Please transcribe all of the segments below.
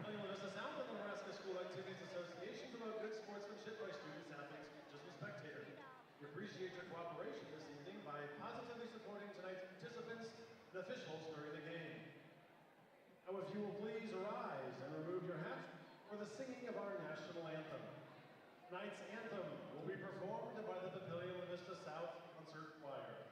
Papillion La Vista South and the Nebraska School Activities Association promote good sportsmanship by students, athletes, coaches, and spectators. We appreciate your cooperation this evening by positively supporting tonight's participants and officials during the game. Now, if you will please rise and remove your hat for the singing of our national anthem. Tonight's anthem will be performed by the Papillion La Vista South Concert Choir.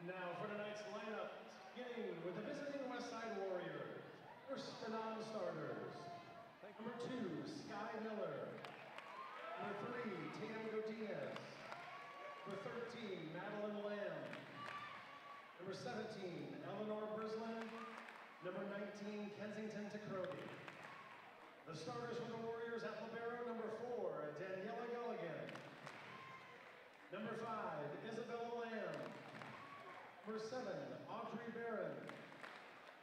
Now for tonight's lineup, beginning with the visiting Westside Warriors. First, the non-starters. Number 2, Sky Miller. Number 3, Tam Godinez. Number 13, Madeline Lamb. Number 17, Eleanor Brislin. Number 19, Kensington Takrogi. The starters for the Warriors at libero, number 4, Daniela Gulligan. Number 5, Isabella Lamb. Number 7, Audrey Barron.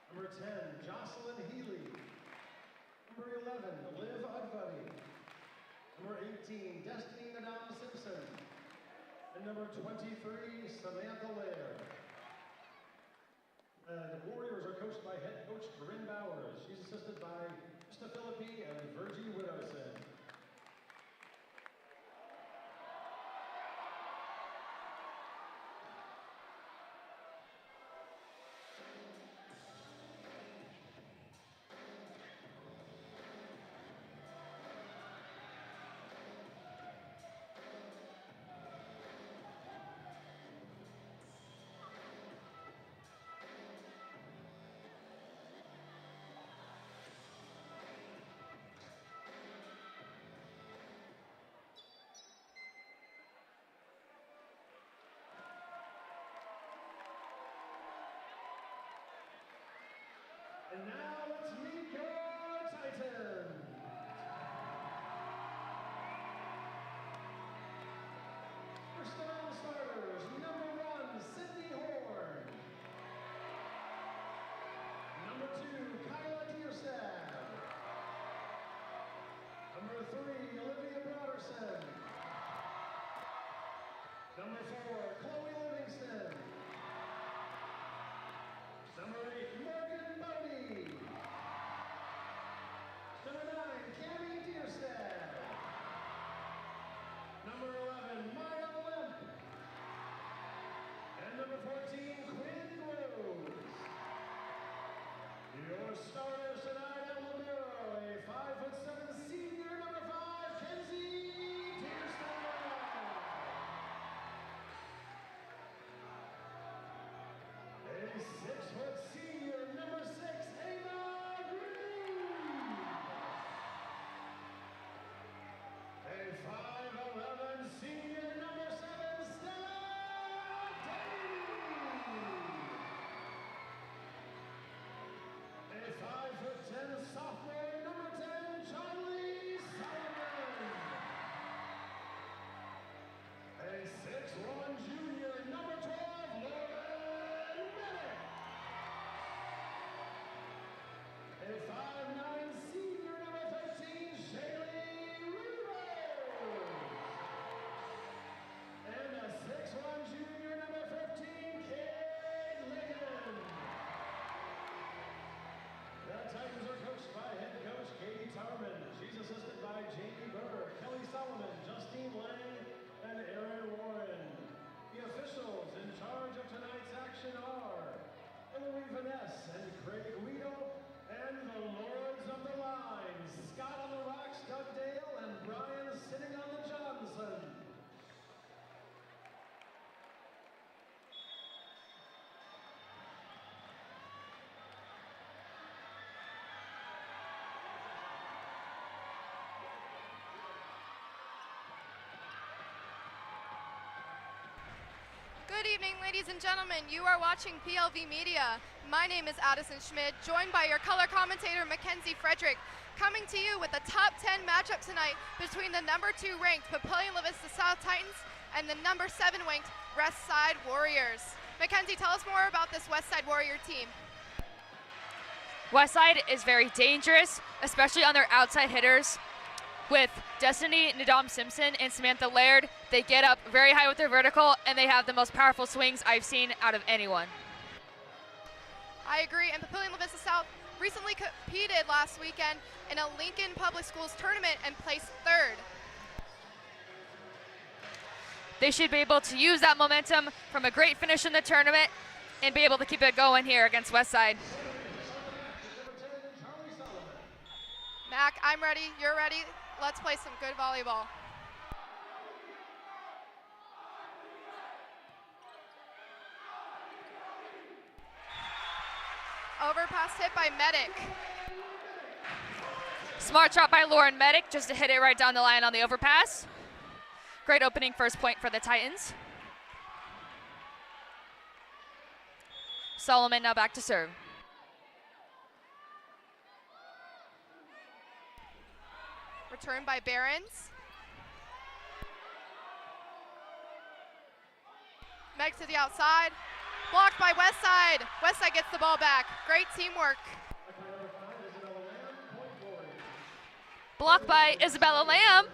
Number 10, Jocelyn Healy. Number 11, Liv Udvuddy. Number 18, Destiny Madame Simpson. And number 23, Samantha Laird. The Warriors are coached by head coach Corinne Bowers. She's assisted by Krista Philippi and Virgie Widowson. And now let's meet your Titans. First round starters, number 1, Sydney Horn. Number 2, Kyla Dierstad. Number 3, Olivia Broderson. Number 4, Chloe Livingston. Number 8, Morgan Bodie. evening, ladies and gentlemen. You are watching PLV Media. My name is Addison Schmidt, joined by your color commentator, Mackenzie Frederick, coming to you with the top 10 matchup tonight between the number 2 ranked Papillion La Vista South Titans and the number 7 ranked Westside Warriors. Mackenzie, tell us more about this Westside Warrior team. Westside is very dangerous, especially on their outside hitters. With Destiny, Nadam Simpson, and Samantha Laird, they get up very high with their vertical, and they have the most powerful swings I've seen out of anyone. I agree, and Papillion La Vista South recently competed last weekend in a Lincoln Public Schools tournament and placed 3rd. They should be able to use that momentum from a great finish in the tournament and be able to keep it going here against Westside. Mac, I'm ready, you're ready. Let's play some good volleyball. Overpass hit by Medic. Smart shot by Lauren Medic just to hit it right down the line on the overpass. Great opening first point for the Titans. Solomon now back to serve. Return by Behrens. Meg to the outside. Blocked by Westside. Westside gets the ball back. Great teamwork. Blocked by Isabella Lamb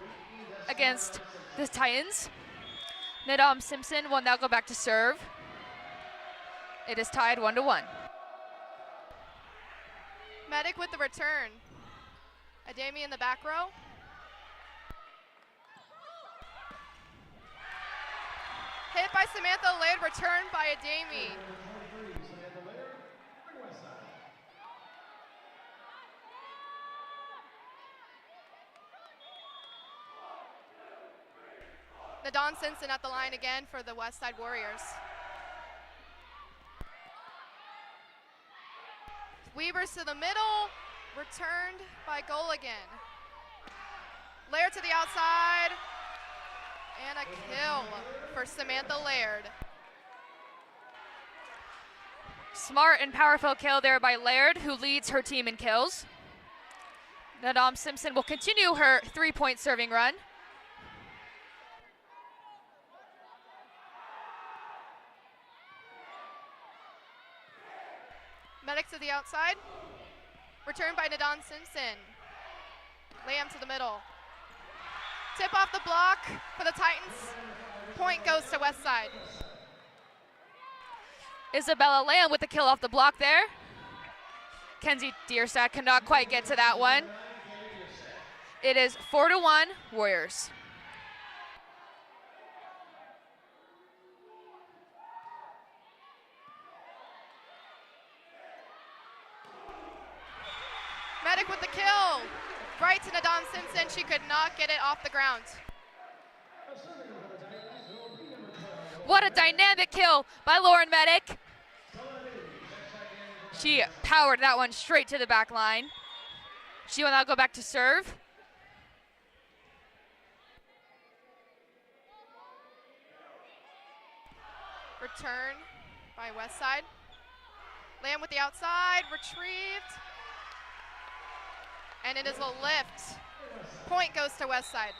against the Titans. Nadam Simpson will now go back to serve. It is tied 1-1. Medic with the return. Ademi in the back row. Hit by Samantha Laird, returned by Ademi. Nadon Simpson at the line again for the Westside Warriors. Weavers to the middle, returned by Goligan. Laird to the outside, and a kill for Samantha Laird. Smart and powerful kill there by Laird, who leads her team in kills. Nadam Simpson will continue her 3-point serving run. Medic to the outside. Returned by Nadon Simpson. Lamb to the middle. Tip off the block for the Titans. Point goes to Westside. Isabella Lamb with the kill off the block there. Kenzie Dierstad cannot quite get to that one. It is 4-1 Warriors. Medic with the kill. Right to Nadon Simpson. She could not get it off the ground. What a dynamic kill by Lauren Medic. She powered that one straight to the back line. She will now go back to serve. Return by Westside. Lamb with the outside, retrieved. And it is a lift. Point goes to Westside.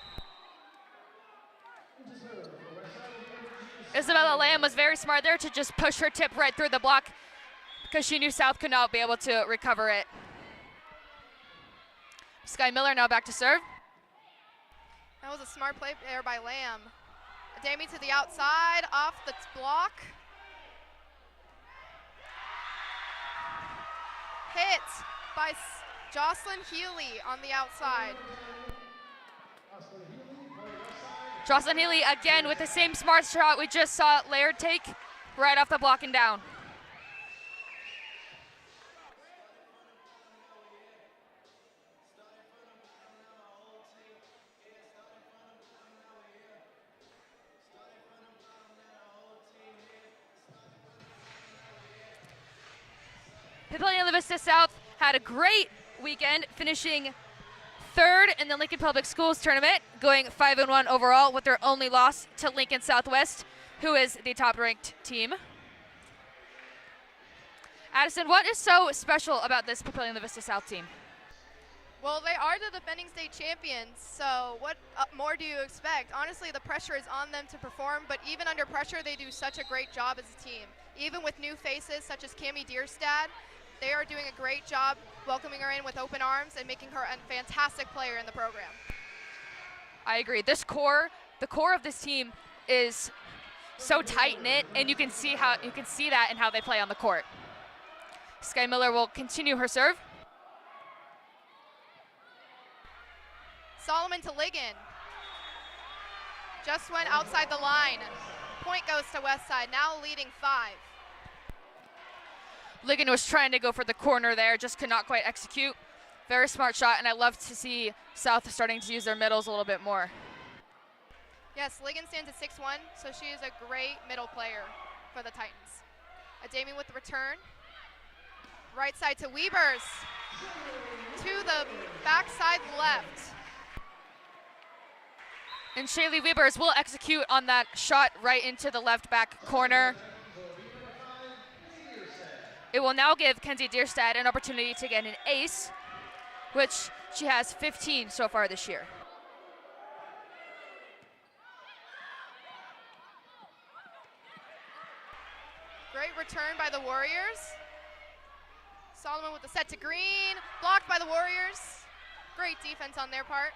Isabella Lamb was very smart there to just push her tip right through the block because she knew South could not be able to recover it. Sky Miller now back to serve. That was a smart play there by Lamb. Ademi to the outside, off the block. Hit by Jocelyn Healy on the outside. Jocelyn Healy again with the same smart shot we just saw Laird take right off the block and down. Papillion La Vista South had a great weekend, finishing 3rd in the Lincoln Public Schools tournament, going 5-1 overall with their only loss to Lincoln Southwest. who is the top-ranked team. Addison, what is so special about this Papillion La Vista South team? Well, they are the defending state champions, so what more do you expect? Honestly, the pressure is on them to perform, but even under pressure, they do such a great job as a team. Even with new faces such as Cami Dierstad, they are doing a great job welcoming her in with open arms and making her a fantastic player in the program. I agree. The core of this team is so tight-knit, and you can see that in how they play on the court. Sky Miller will continue her serve. Solomon to Ligon. Just went outside the line. Point goes to Westside, now leading 5. Ligon was trying to go for the corner there, just could not quite execute. Very smart shot, and I love to see South starting to use their middles a little bit more. Yes, Ligon stands at 6'1", so she is a great middle player for the Titans. Adami with the return. Right side to Weavers. To the backside left. And Shaylee Weavers will execute on that shot right into the left back corner. It will now give Kenzie Dierstad an opportunity to get an ace, which she has 15 so far this year. Great return by the Warriors. Solomon with the set to Green, blocked by the Warriors. Great defense on their part.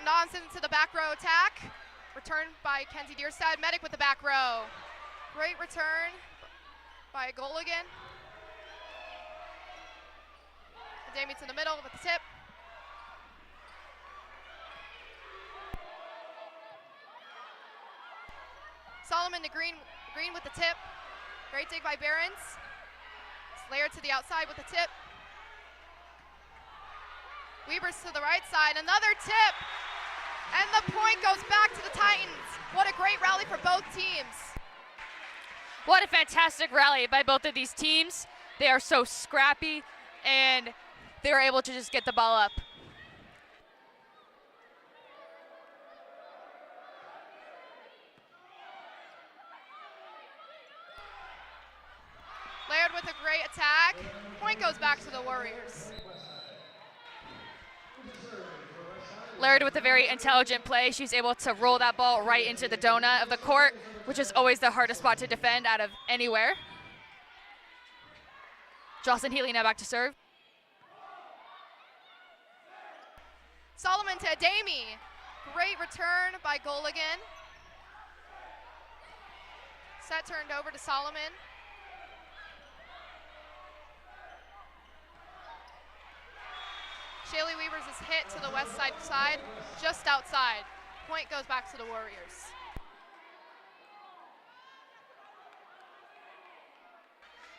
Nonsense to the back row attack. Returned by Kenzie Dierstad. Medic with the back row. Great return by Goligan. Adami to the middle with the tip. Solomon to Green. Green with the tip. Great dig by Behrens. Slayer to the outside with the tip. Weavers to the right side. Another tip. And the point goes back to the Titans. What a great rally for both teams. What a fantastic rally by both of these teams. They are so scrappy, and they were able to just get the ball up. Laird with a great attack. Point goes back to the Warriors. Laird with a very intelligent play. She's able to roll that ball right into the donut of the court, which is always the hardest spot to defend out of anywhere. Jocelyn Healy now back to serve. Solomon to Adami. Great return by Goligan. Set turned over to Solomon. Shaylee Weavers is hit to the west side, just outside. Point goes back to the Warriors.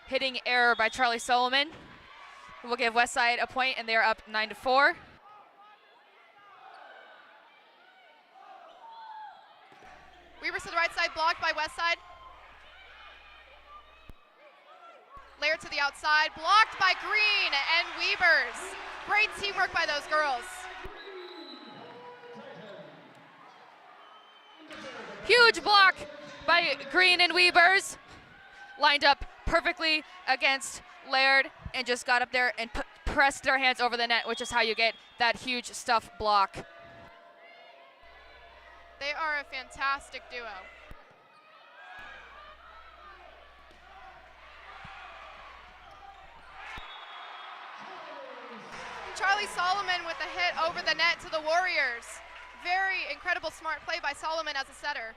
Hitting error by Charlie Solomon. We'll give Westside a point, and they're up 9-4. Weavers to the right side, blocked by Westside. Laird to the outside, blocked by Green and Weavers. Great teamwork by those girls. Huge block by Green and Weavers. Lined up perfectly against Laird and just got up there and pressed their hands over the net, which is how you get that huge stuff block. They are a fantastic duo. Charlie Solomon with a hit over the net to the Warriors. Very incredible smart play by Solomon as a setter.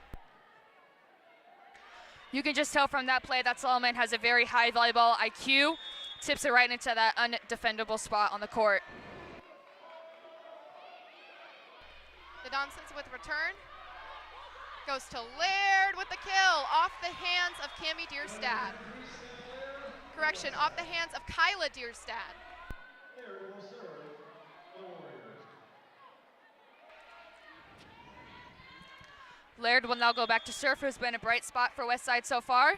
You can just tell from that play that Solomon has a very high volleyball IQ. Tips it right into that undefendable spot on the court. The Donsons with return. Goes to Laird with the kill off the hands of Cami Dierstad. Correction, off the hands of Kyla Dierstad. Laird will now go back to serve, who's been a bright spot for Westside so far.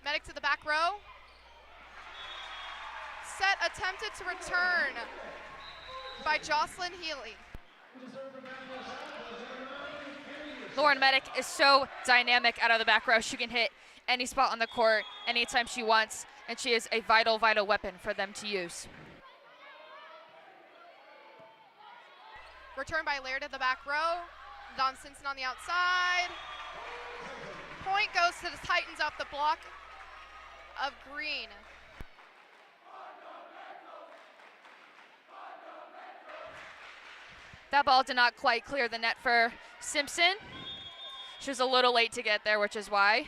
Medic to the back row. Set attempted to return. by Jocelyn Healy. Lauren Medic is so dynamic out of the back row. She can hit any spot on the court anytime she wants, and she is a vital, vital weapon for them to use. Return by Laird at the back row. Dom Simpson on the outside. Point goes to the Titans off the block of Green. That ball did not quite clear the net for Simpson. She was a little late to get there, which is why.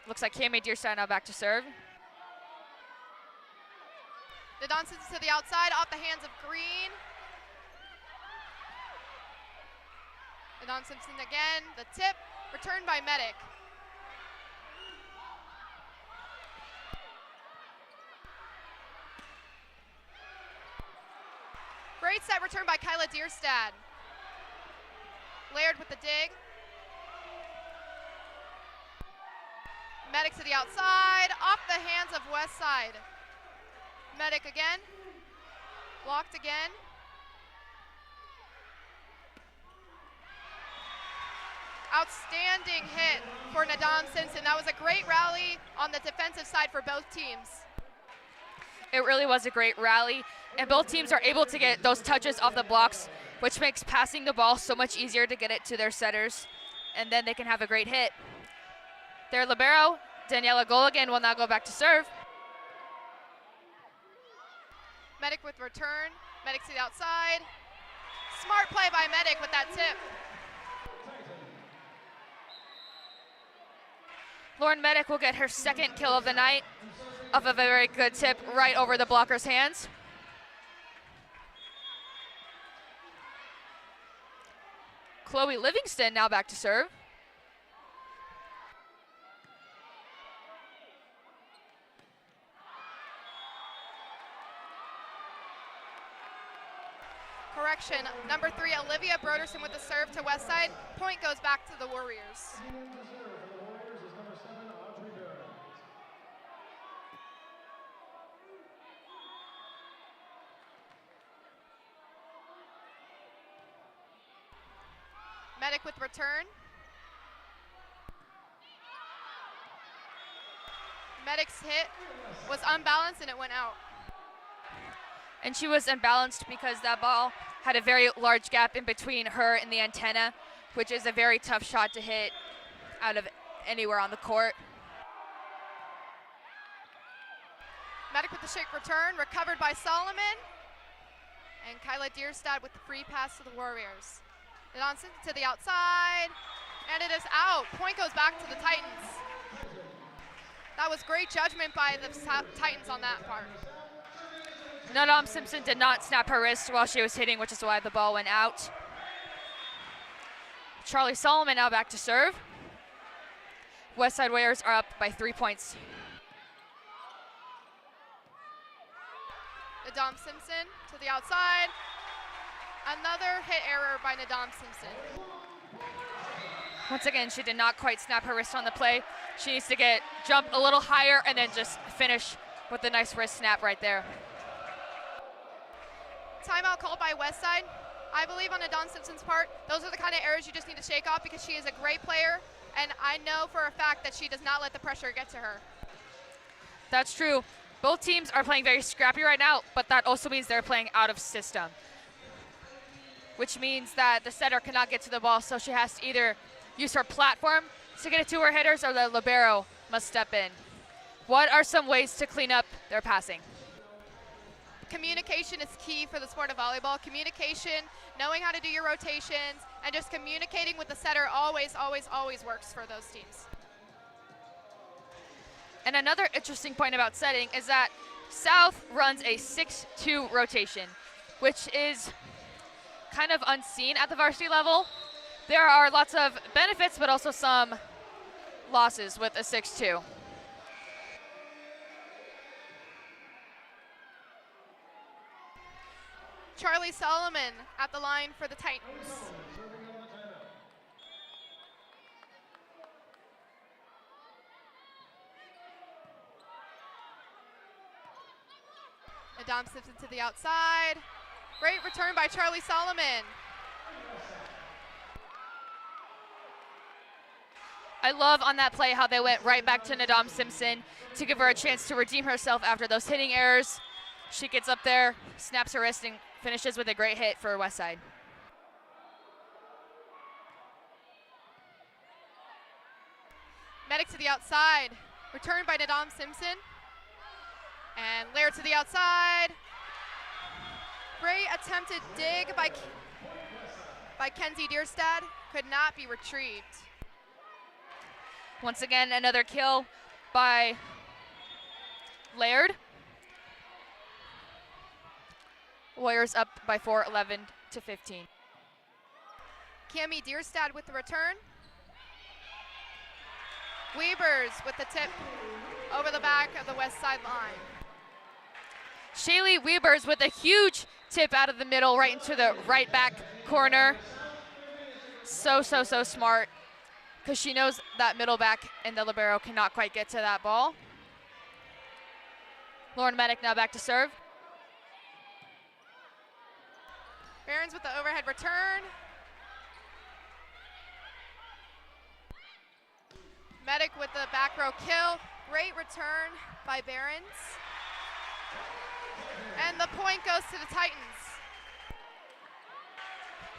Looks like Cami Deerstein now back to serve. Nadon Simpson to the outside, off the hands of Green. Nadon Simpson again, the tip, returned by Medic. Great set return by Kyla Dierstad. Laird with the dig. Medic to the outside, off the hands of Westside. Medic again, blocked again. Outstanding hit for Nadon Simpson. That was a great rally on the defensive side for both teams. It really was a great rally, and both teams are able to get those touches off the blocks, which makes passing the ball so much easier to get it to their setters, and then they can have a great hit. Their libero, Daniela Goligan, will now go back to serve. Medic with return, Medic to the outside. Smart play by Medic with that tip. Lauren Medic will get her second kill of the night off of a very good tip right over the blocker's hands. Chloe Livingston now back to serve. Correction, number 3, Olivia Broderson with the serve to Westside. Point goes back to the Warriors. Medic with return. Medic's hit was unbalanced and it went out. And she was unbalanced because that ball had a very large gap in between her and the antenna, which is a very tough shot to hit out of anywhere on the court. Medic with the shake return, recovered by Solomon. And Kyla Dierstad with the free pass to the Warriors. Johnson to the outside, and it is out. Point goes back to the Titans. That was great judgment by the Titans on that part. Nadom Simpson did not snap her wrist while she was hitting, which is why the ball went out. Charlie Solomon now back to serve. Westside Warriors are up by 3 points. Nadom Simpson to the outside. Another hit error by Nadom Simpson. Once again, she did not quite snap her wrist on the play. She needs to jump a little higher and then just finish with a nice wrist snap right there. Timeout called by Westside. I believe on Nadom Simpson's part, those are the kind of errors you just need to shake off because she is a great player, and I know for a fact that she does not let the pressure get to her. That's true. Both teams are playing very scrappy right now, but that also means they're playing out of system, which means that the setter cannot get to the ball, so she has to either use her platform to get it to her hitters or the libero must step in. What are some ways to clean up their passing? Communication is key for the sport of volleyball. Communication, knowing how to do your rotations, and just communicating with the setter always, always, always works for those teams. And another interesting point about setting is that South runs a 6-2 rotation, which is kind of unseen at the varsity level. There are lots of benefits, but also some losses with a 6-2. Charlie Solomon at the line for the Titans. Nadom Simpson to the outside. Great return by Charlie Solomon. I love on that play how they went right back to Nadam Simpson to give her a chance to redeem herself after those hitting errors. She gets up there, snaps her wrist, and finishes with a great hit for Westside. Medic to the outside. Return by Nadam Simpson. And Laird to the outside. Great attempted dig by Kenzie Dierstad. Could not be retrieved. Once again, another kill by Laird. Warriors up by 4, 11 to 15. Cami Dierstad with the return. Weavers with the tip over the back of the west side line. Shaylee Weavers with a huge tip out of the middle right into the right back corner. So smart, because she knows that middle back and the libero cannot quite get to that ball. Lauren Medic now back to serve. Barons with the overhead return. Medic with the back row kill. Great return by Barons. And the point goes to the Titans.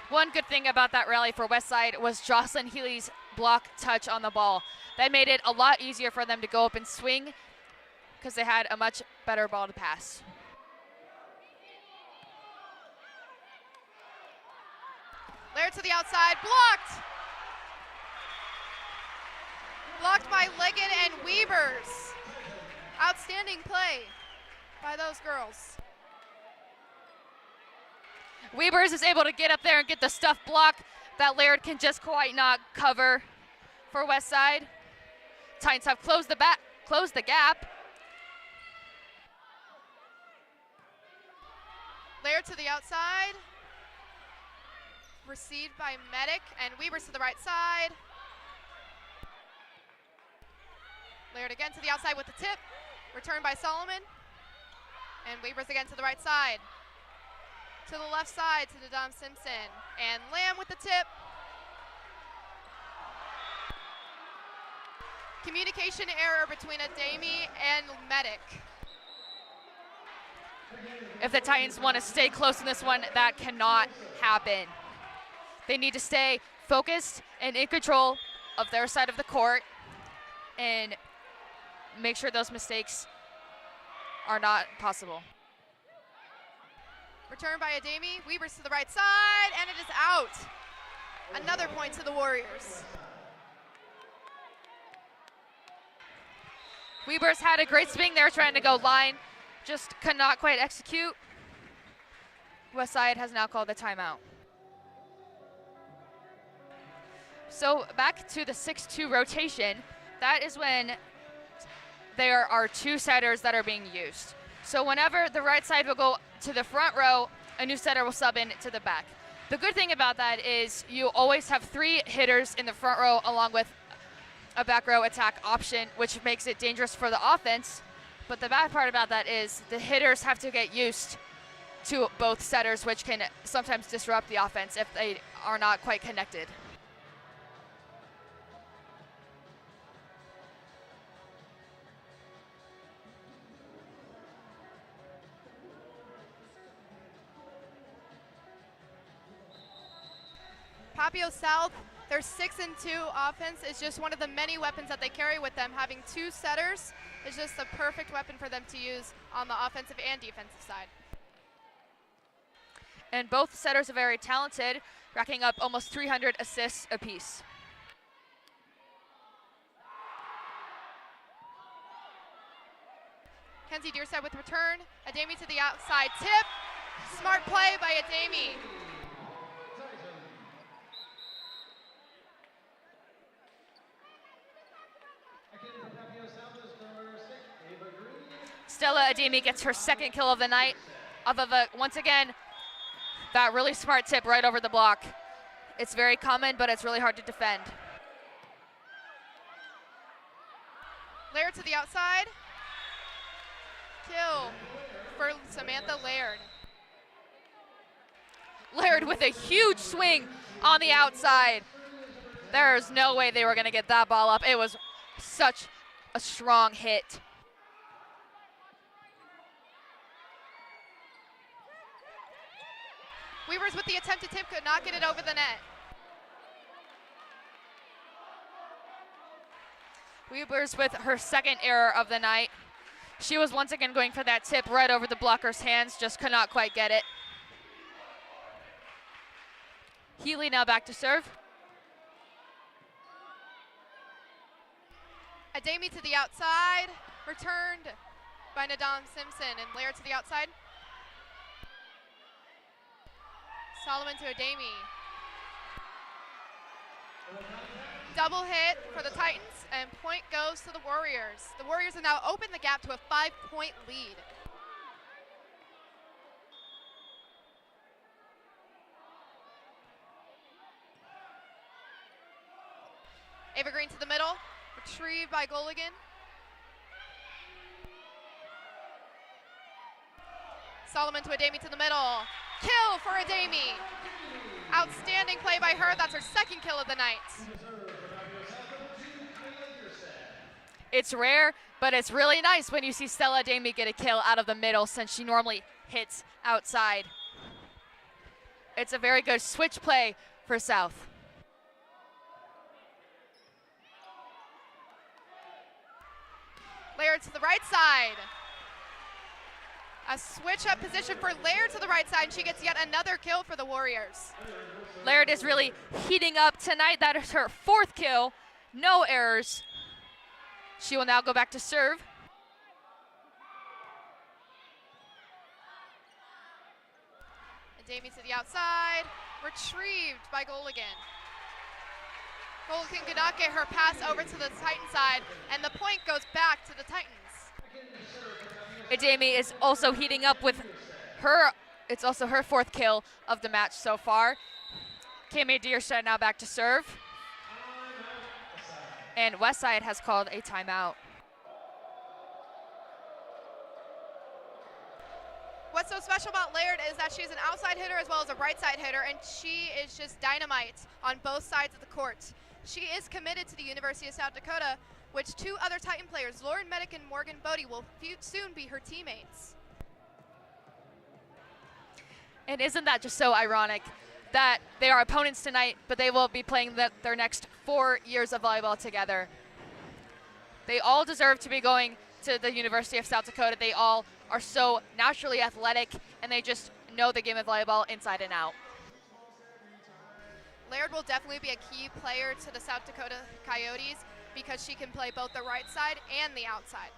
One good thing about that rally for Westside was Jocelyn Healy's block touch on the ball. That made it a lot easier for them to go up and swing because they had a much better ball to pass. Laird to the outside, blocked! Blocked by Liggett and Weavers. Outstanding play by those girls. Weavers is able to get up there and get the stuff block that Laird can just quite not cover for Westside. Titans have closed the gap. Laird to the outside. Received by Medic and Weavers to the right side. Laird again to the outside with the tip. Returned by Solomon. And Weavers again to the right side. To the left side to Nadam Simpson. And Lamb with the tip. Communication error between Ademi and Medic. If the Titans want to stay close in this one, that cannot happen. They need to stay focused and in control of their side of the court and make sure those mistakes are not possible. Return by Ademi, Weavers to the right side, and it is out. Another point to the Warriors. Weavers had a great swing there trying to go line, just could not quite execute. Westside has now called the timeout. So back to the 6-2 rotation. That is when there are two setters that are being used. So whenever the right side will go to the front row, a new setter will sub in to the back. The good thing about that is you always have 3 hitters in the front row along with a back row attack option, which makes it dangerous for the offense. But the bad part about that is the hitters have to get used to both setters, which can sometimes disrupt the offense if they are not quite connected. Papio South, their 6-2 offense is just one of the many weapons that they carry with them. Having 2 setters is just the perfect weapon for them to use on the offensive and defensive side. And both setters are very talented, racking up almost 300 assists apiece. Kenzie Dierstad with return. Ademi to the outside tip. Smart play by Ademi. Stella Ademi gets her 2nd kill of the night off of once again, that really smart tip right over the block. It's very common, but it's really hard to defend. Laird to the outside. Kill for Samantha Laird. Laird with a huge swing on the outside. There's no way they were going to get that ball up. It was such a strong hit. Weavers with the attempted tip could not get it over the net. Weavers with her second error of the night. She was once again going for that tip right over the blocker's hands, just could not quite get it. Healy now back to serve. Ademi to the outside, returned by Nadam Simpson, and Laird to the outside. Solomon to Ademi. Double hit for the Titans, and point goes to the Warriors. The Warriors have now opened the gap to a 5-point lead. Ava Green to the middle, retrieved by Goligan. Solomon to Ademi to the middle. Kill for Ademi. Outstanding play by her. That's her second kill of the night. It's rare, but it's really nice when you see Stella Ademi get a kill out of the middle since she normally hits outside. It's a very good switch play for South. Laird to the right side. A switch up position for Laird to the right side, and she gets yet another kill for the Warriors. Laird is really heating up tonight. That is her fourth kill. No errors. She will now go back to serve. Ademi to the outside, retrieved by Goligan. Goligan could not get her pass over to the Titan side, and the point goes back to the Titans. Ademi is also heating up with her, it's also her fourth kill of the match so far. Kame Dierstedt now back to serve. And Westside has called a timeout. What's so special about Laird is that she's an outside hitter as well as a right side hitter, and she is just dynamite on both sides of the court. She is committed to the University of South Dakota, which two other Titan players, Lauren Medic and Morgan Bodie, will soon be her teammates. And isn't that just so ironic that they are opponents tonight, but they will be playing their next 4 years of volleyball together. They all deserve to be going to the University of South Dakota. They all are so naturally athletic, and they just know the game of volleyball inside and out. Laird will definitely be a key player to the South Dakota Coyotes because she can play both the right side and the outside.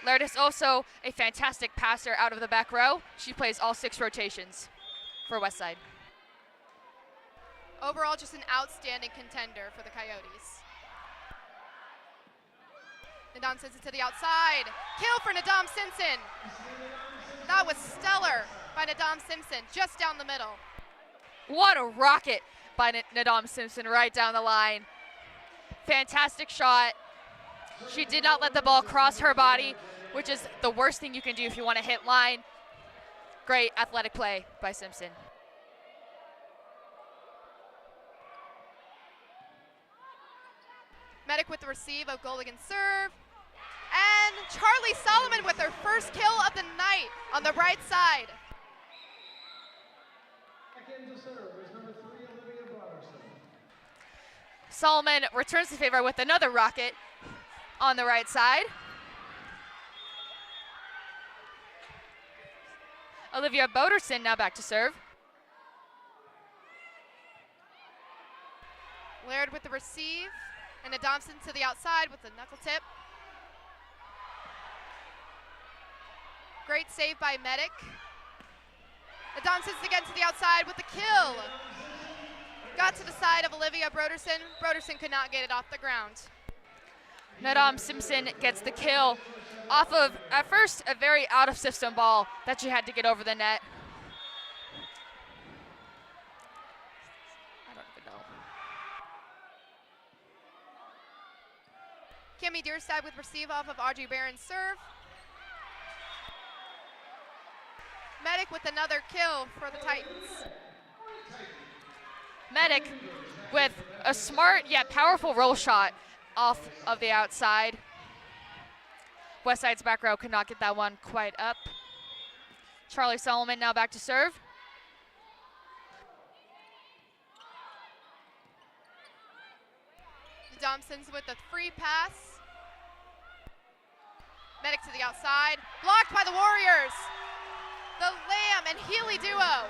Laird is also a fantastic passer out of the back row. She plays all 6 rotations for Westside. Overall, just an outstanding contender for the Coyotes. Nadam Simpson to the outside. Kill for Nadam Simpson. That was stellar by Nadam Simpson, just down the middle. What a rocket by Nadam Simpson right down the line. Fantastic shot. She did not let the ball cross her body, which is the worst thing you can do if you want to hit line. Great athletic play by Simpson. Medic with the receive of Goligan's serve. And Charlie Solomon with her first kill of the night on the right side. Again to serve is number 3, Olivia Robertson. Solomon returns the favor with another rocket on the right side. Olivia Boderson now back to serve. Laird with the receive. And Adamson to the outside with the knuckle tip. Great save by Medic. Adamson again to the outside with the kill. Got to the side of Olivia Broderson. Broderson could not get it off the ground. Nadam Simpson gets the kill off of, at first, a very out-of-system ball that she had to get over the net. I don't even know. Kimmy Dierstedt with receive off of Audrey Barron's serve. Medic with another kill for the Titans. Medic with a smart yet powerful roll shot off of the outside. Westside's back row could not get that one quite up. Charlie Solomon now back to serve. Thompson's with the free pass. Medic to the outside, blocked by the Warriors. The Lamb and Healy duo.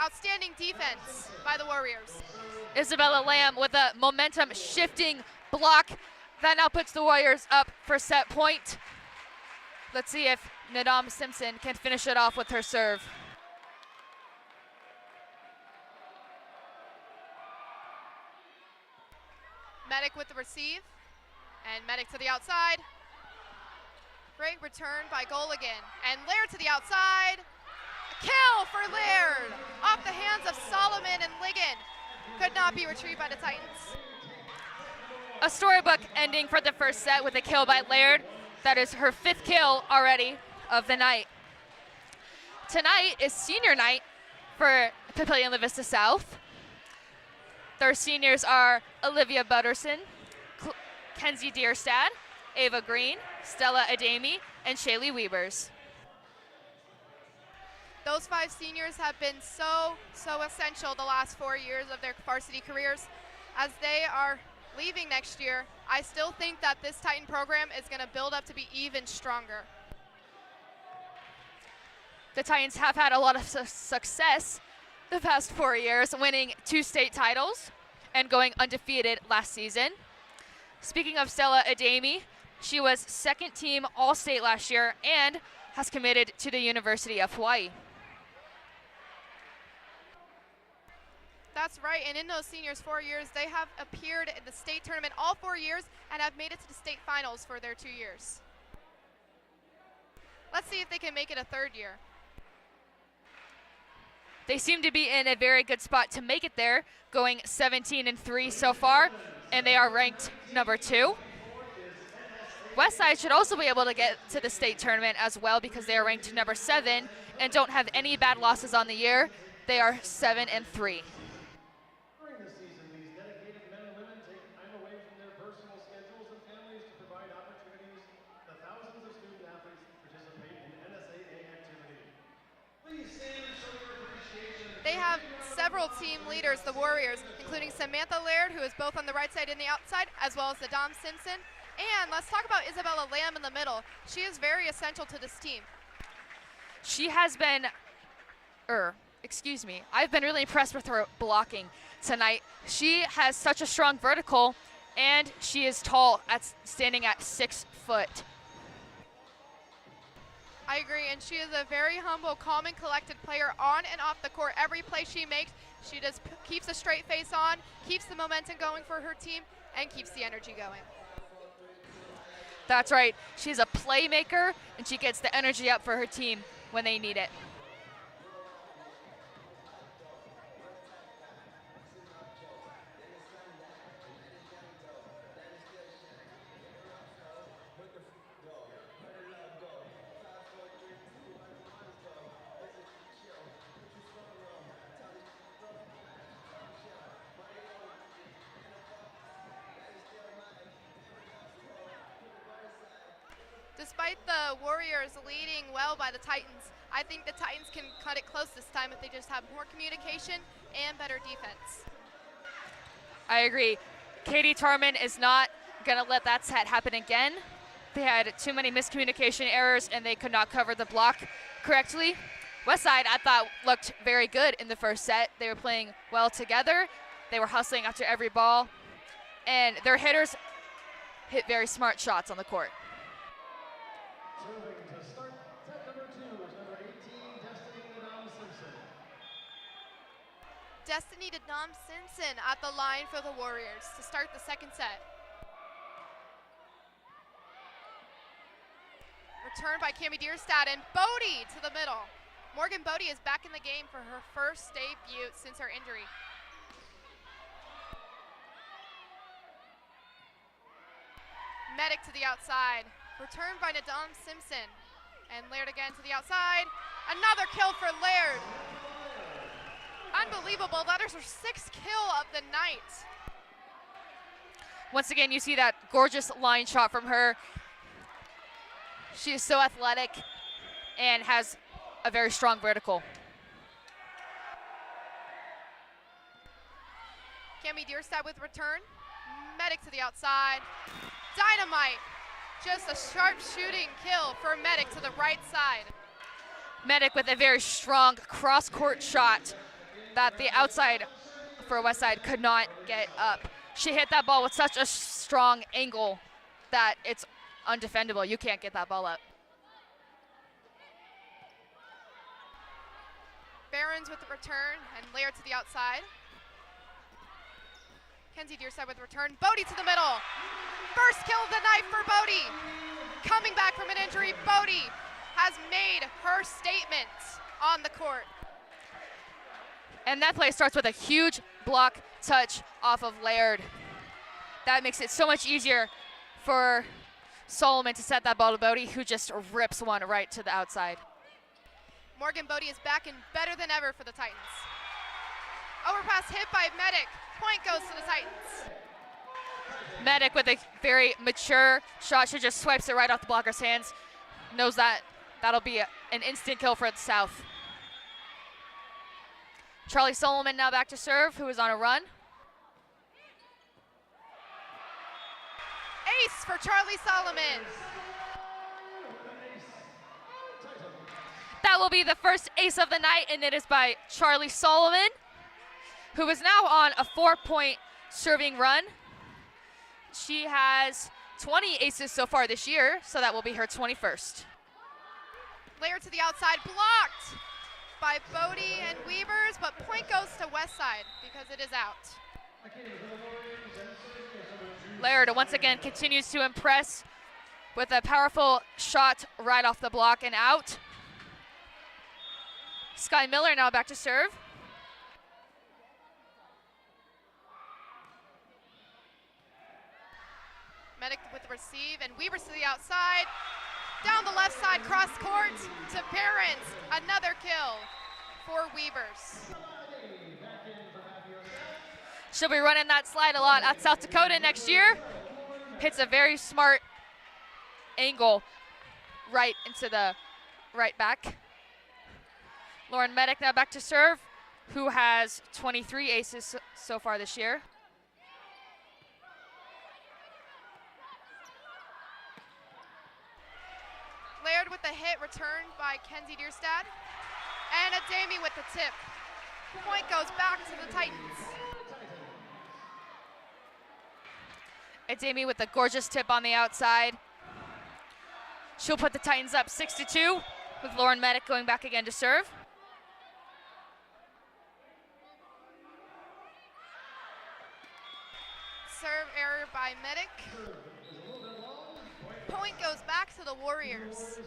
Outstanding defense by the Warriors. Isabella Lamb with a momentum shifting block that now puts the Warriors up for set point. Let's see if Nadam Simpson can finish it off with her serve. Medic with the receive, and Medic to the outside. Great return by Goligan, and Laird to the outside. A kill for Laird, off the hands of Solomon and Ligon. Could not be retrieved by the Titans. A storybook ending for the first set with a kill by Laird. That is her 5th kill already of the night. Tonight is senior night for Papillion La Vista South. Their seniors are Olivia Butterson, Kenzie Deerstad, Ava Green, Stella Adami, and Shaylee Weavers. Those 5 seniors have been so essential the last 4 years of their varsity careers. As they are leaving next year, I still think that this Titan program is going to build up to be even stronger. The Titans have had a lot of success the past 4 years, winning 2 state titles and going undefeated last season. Speaking of Stella Adami, she was 2nd team All-State last year and has committed to the University of Hawaii. That's right, and in those seniors 4 years, they have appeared in the state tournament all 4 years and have made it to the state finals for their 2 years. Let's see if they can make it a 3rd year. They seem to be in a very good spot to make it there, going 17-3 so far, and they are ranked number 2. Westside should also be able to get to the state tournament as well because they are ranked number 7 and don't have any bad losses on the year. They are 7-3. During the season, these dedicated men and women take time away from their personal schedules and families to provide opportunities to thousands of student athletes to participate in NSAA activity. Please stand and show your appreciation. They have several team leaders, the Warriors, including Samantha Laird, who is both on the right side and the outside, as well as Nadam Simpson. And let's talk about Isabella Lamb in the middle. She is very essential to this team. She has been, I've been really impressed with her blocking tonight. She has such a strong vertical, and she is tall, standing at 6 foot. I agree, and she is a very humble, calm, and collected player on and off the court. Every play she makes, she just keeps a straight face on, keeps the momentum going for her team, and keeps the energy going. That's right. She's a playmaker, and she gets the energy up for her team when they need it. Despite the Warriors leading well by the Titans, I think the Titans can cut it close this time if they just have more communication and better defense. I agree. Katie Tarman is not going to let that set happen again. They had too many miscommunication errors, and they could not cover the block correctly. Westside, I thought, looked very good in the first set. They were playing well together. They were hustling after every ball, and their hitters hit very smart shots on the court. Serving to start set number 2 is number 18, Destiny Nadam Simpson. Destiny Nadam Simpson at the line for the Warriors to start the second set. Return by Cami Deerstad and Bodie to the middle. Morgan Bodie is back in the game for her first debut since her injury. Medic to the outside. Returned by Nadam Simpson. And Laird again to the outside. Another kill for Laird. Unbelievable. That is her 6th kill of the night. Once again, you see that gorgeous line shot from her. She is so athletic and has a very strong vertical. Cami Dierstad with return. Medic to the outside. Dynamite. Just a sharp shooting kill for Medic to the right side. Medic with a very strong cross-court shot that the outside for Westside could not get up. She hit that ball with such a strong angle that it's undefendable. You can't get that ball up. Barons with the return and Laird to the outside. Kenzie Dierstad with return. Bodie to the middle. First kill of the night for Bodie. Coming back from an injury, Bodie has made her statement on the court. And that play starts with a huge block touch off of Laird. That makes it so much easier for Solomon to set that ball to Bodie, who just rips one right to the outside. Morgan Bodie is back and better than ever for the Titans. Overpass hit by Medic. Point goes to the Titans. Medic with a very mature shot. She just swipes it right off the blocker's hands. Knows that that'll be an instant kill for the South. Charlie Solomon now back to serve, who is on a run. Ace for Charlie Solomon. That will be the first ace of the night, and it is by Charlie Solomon, who is now on a 4-point serving run. She has 20 aces so far this year, so that will be her 21st. Laird to the outside, blocked by Bodie and Weavers, but point goes to Westside because it is out. Laird once again continues to impress with a powerful shot right off the block and out. Sky Miller now back to serve. Medic with the receive, and Weavers to the outside. Down the left side, cross court to Barons. Another kill for Weavers. She'll be running that slide a lot at South Dakota next year. Hits a very smart angle right into the right back. Lauren Medic now back to serve, who has 23 aces so far this year. Laird with the hit, returned by Kenzie Dierstad. And Adami with the tip. Point goes back to the Titans. Adami with the gorgeous tip on the outside. She'll put the Titans up 6-2, with Lauren Medic going back again to serve. Serve error by Medic. Point goes back to the Warriors.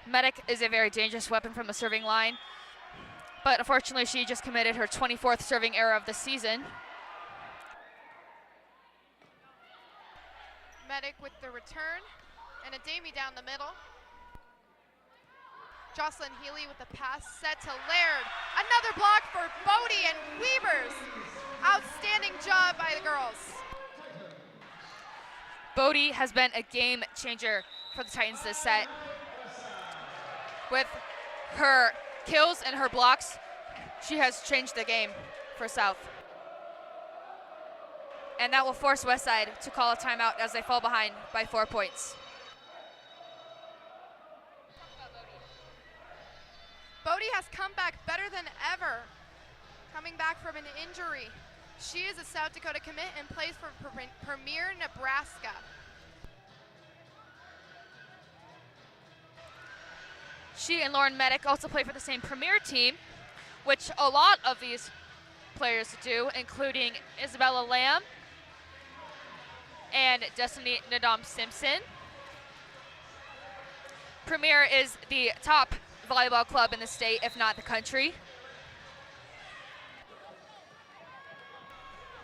Medic is a very dangerous weapon from the serving line, but unfortunately she just committed her 24th serving error of the season. Medic with the return, and Adami down the middle. Jocelyn Healy with the pass set to Laird. Another block for Bodie and Weavers. Outstanding job by the girls. Bodie has been a game changer for the Titans this set. With her kills and her blocks, she has changed the game for South. And that will force Westside to call a timeout as they fall behind by 4 points. Bodie has come back better than ever, coming back from an injury. She is a South Dakota commit and plays for Premier, Nebraska. She and Lauren Medic also play for the same Premier team, which a lot of these players do, including Isabella Lamb and Destiny Nadam Simpson. Premier is the top volleyball club in the state, if not the country.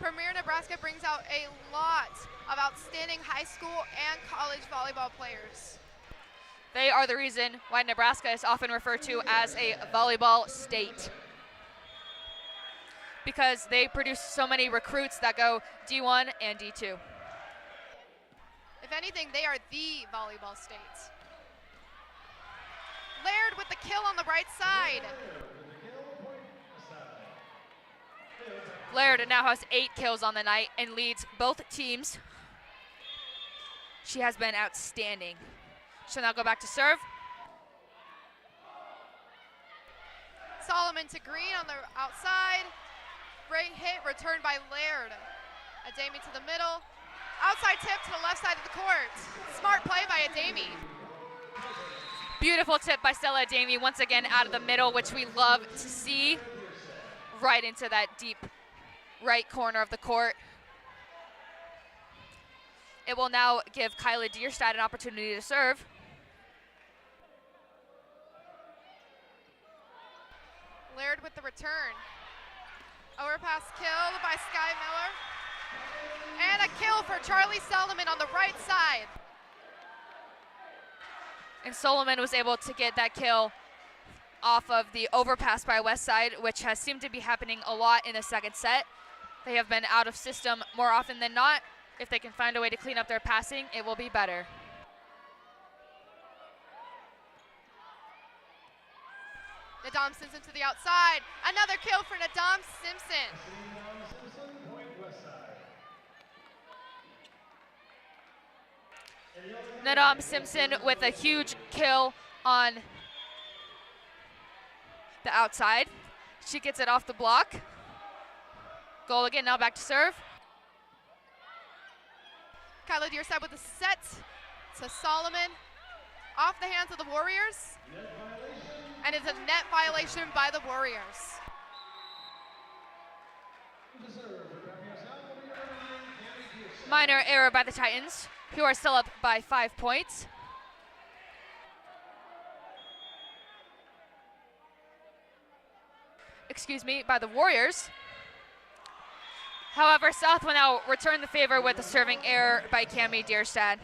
Premier Nebraska brings out a lot of outstanding high school and college volleyball players. They are the reason why Nebraska is often referred to as a volleyball state, because they produce so many recruits that go D1 and D2. If anything, they are the volleyball state. Laird with the kill on the right side. Laird now has 8 kills on the night and leads both teams. She has been outstanding. She'll now go back to serve. Solomon to Green on the outside. Great hit returned by Laird. Ademi to the middle. Outside tip to the left side of the court. Smart play by Ademi. Beautiful tip by Stella Ademi, once again out of the middle, which we love to see. Right into that deep right corner of the court. It will now give Kyla Dierstad an opportunity to serve. Laird with the return. Overpass kill by Sky Miller. And a kill for Charlie Solomon on the right side. And Solomon was able to get that kill off of the overpass by Westside, which has seemed to be happening a lot in the second set. They have been out of system more often than not. If they can find a way to clean up their passing, it will be better. Nadam Simpson to the outside. Another kill for Nadam Simpson. Nadam Simpson with a huge kill on the outside. She gets it off the block. Goal again, now back to serve. Kyla Dierstad with a set to Solomon. Off the hands of the Warriors. And it's a net violation by the Warriors. Minor error by the Titans, who are still up by 5 points. Excuse me, by the Warriors. However, South will now return the favor with a serving error by Cami Dierstad.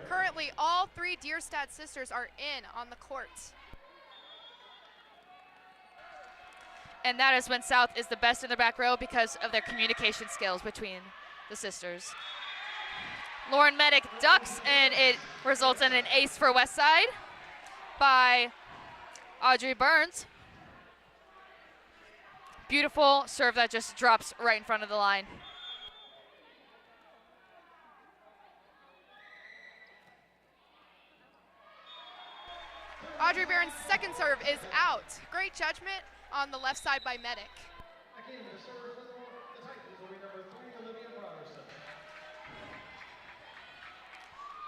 Currently, all 3 Dierstad sisters are in on the court. And that is when South is the best in the back row because of their communication skills between the sisters. Lauren Medic ducks, and it results in an ace for Westside by Audrey Burns. Beautiful serve that just drops right in front of the line. Audrey Barron's second serve is out. Great judgment on the left side by Medic.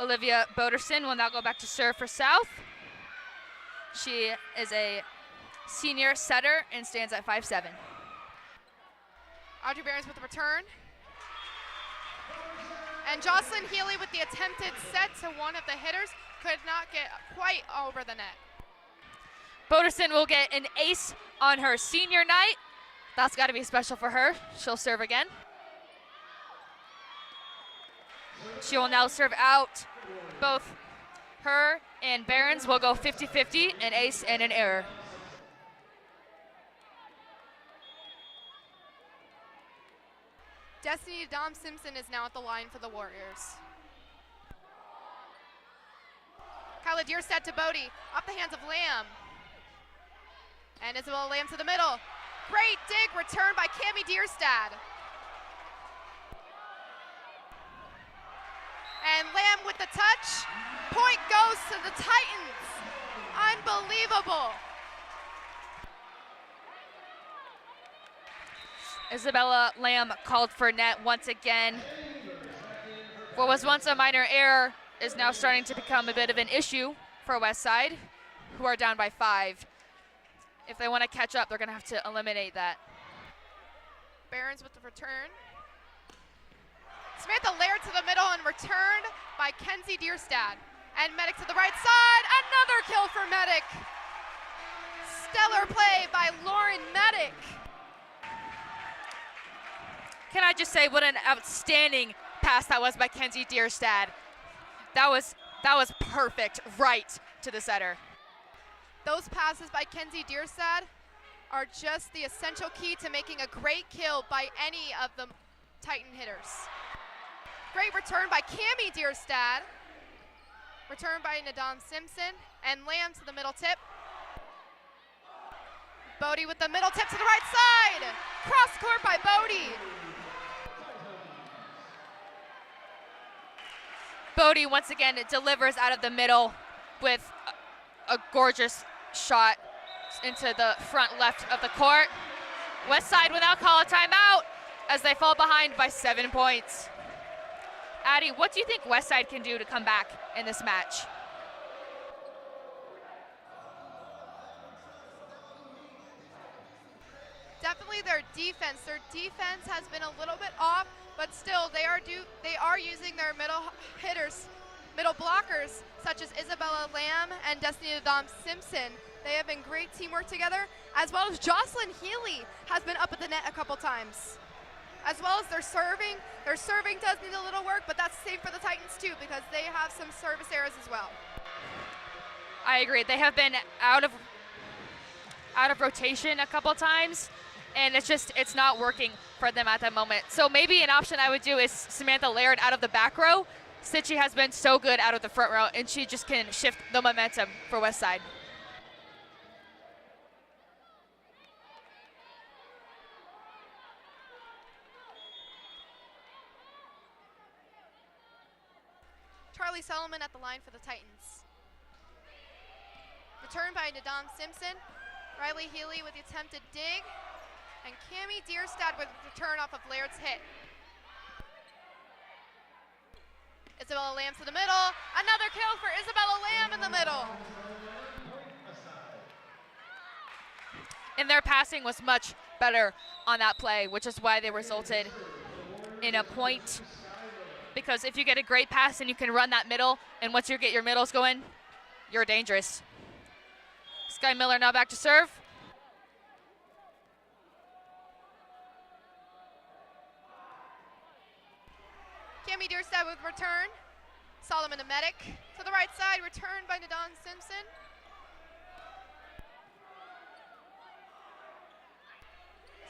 Olivia Boderson will now go back to serve for South. She is a senior setter and stands at 5'7". Audrey Barons with the return. And Jocelyn Healy with the attempted set to one of the hitters. Could not get quite over the net. Boderson will get an ace on her senior night. That's got to be special for her. She'll serve again. She will now serve out. Both her and Barons will go 50-50, an ace and an error. Destiny Dom Simpson is now at the line for the Warriors. Kyla Dierstad to Bodie, off the hands of Lamb. And Isabella Lamb to the middle. Great dig, return by Cami Dierstad. And Lamb with the touch. Point goes to the Titans. Unbelievable. Isabella Lamb called for net once again. What was once a minor error is now starting to become a bit of an issue for Westside, who are down by 5. If they want to catch up, they're going to have to eliminate that. Barons with the return. Samantha Laird to the middle and returned by Kenzie Dierstad. And Medic to the right side. Another kill for Medic. stellar play by Lauren Medic. Can I just say what an outstanding pass that was by Kenzie Dierstad. That was perfect, right to the setter. Those passes by Kenzie Dierstad are just the essential key to making a great kill by any of the Titan hitters. Great return by Cami Dierstad. Return by Nadam Simpson, and Lamb to the middle tip. Bodie with the middle tip to the right side. Cross court by Bodie. Bodie once again delivers out of the middle with a gorgeous shot into the front left of the court. Westside will now call a timeout as they fall behind by 7 points. Addie, what do you think Westside can do to come back in this match? Definitely their defense. Their defense has been a little bit off, but still they are using their middle hitters, middle blockers, such as Isabella Lamb and Destiny Nadam Simpson. They have been great teamwork together, as well as Jocelyn Healy has been up at the net a couple times. As well as their serving. Their serving does need a little work, but that's safe for the Titans too, because they have some service errors as well. I agree. They have been out of rotation a couple times, and it's not working for them at that moment. So maybe an option I would do is Samantha Laird out of the back row, since she has been so good out of the front row, and she just can shift the momentum for Westside. Charlie Solomon at the line for the Titans. Return by Nadam Simpson. Riley Healy with the attempted dig. And Cami Dierstad with the return off of Laird's hit. Isabella Lamb to the middle. Another kill for Isabella Lamb in the middle. And their passing was much better on that play, which is why they resulted in a point. Because if you get a great pass and you can run that middle, and once you get your middles going, you're dangerous. Sky Miller now back to serve. Cami Dierstad with return. Solomon to Medic. To the right side, returned by Nadam Simpson.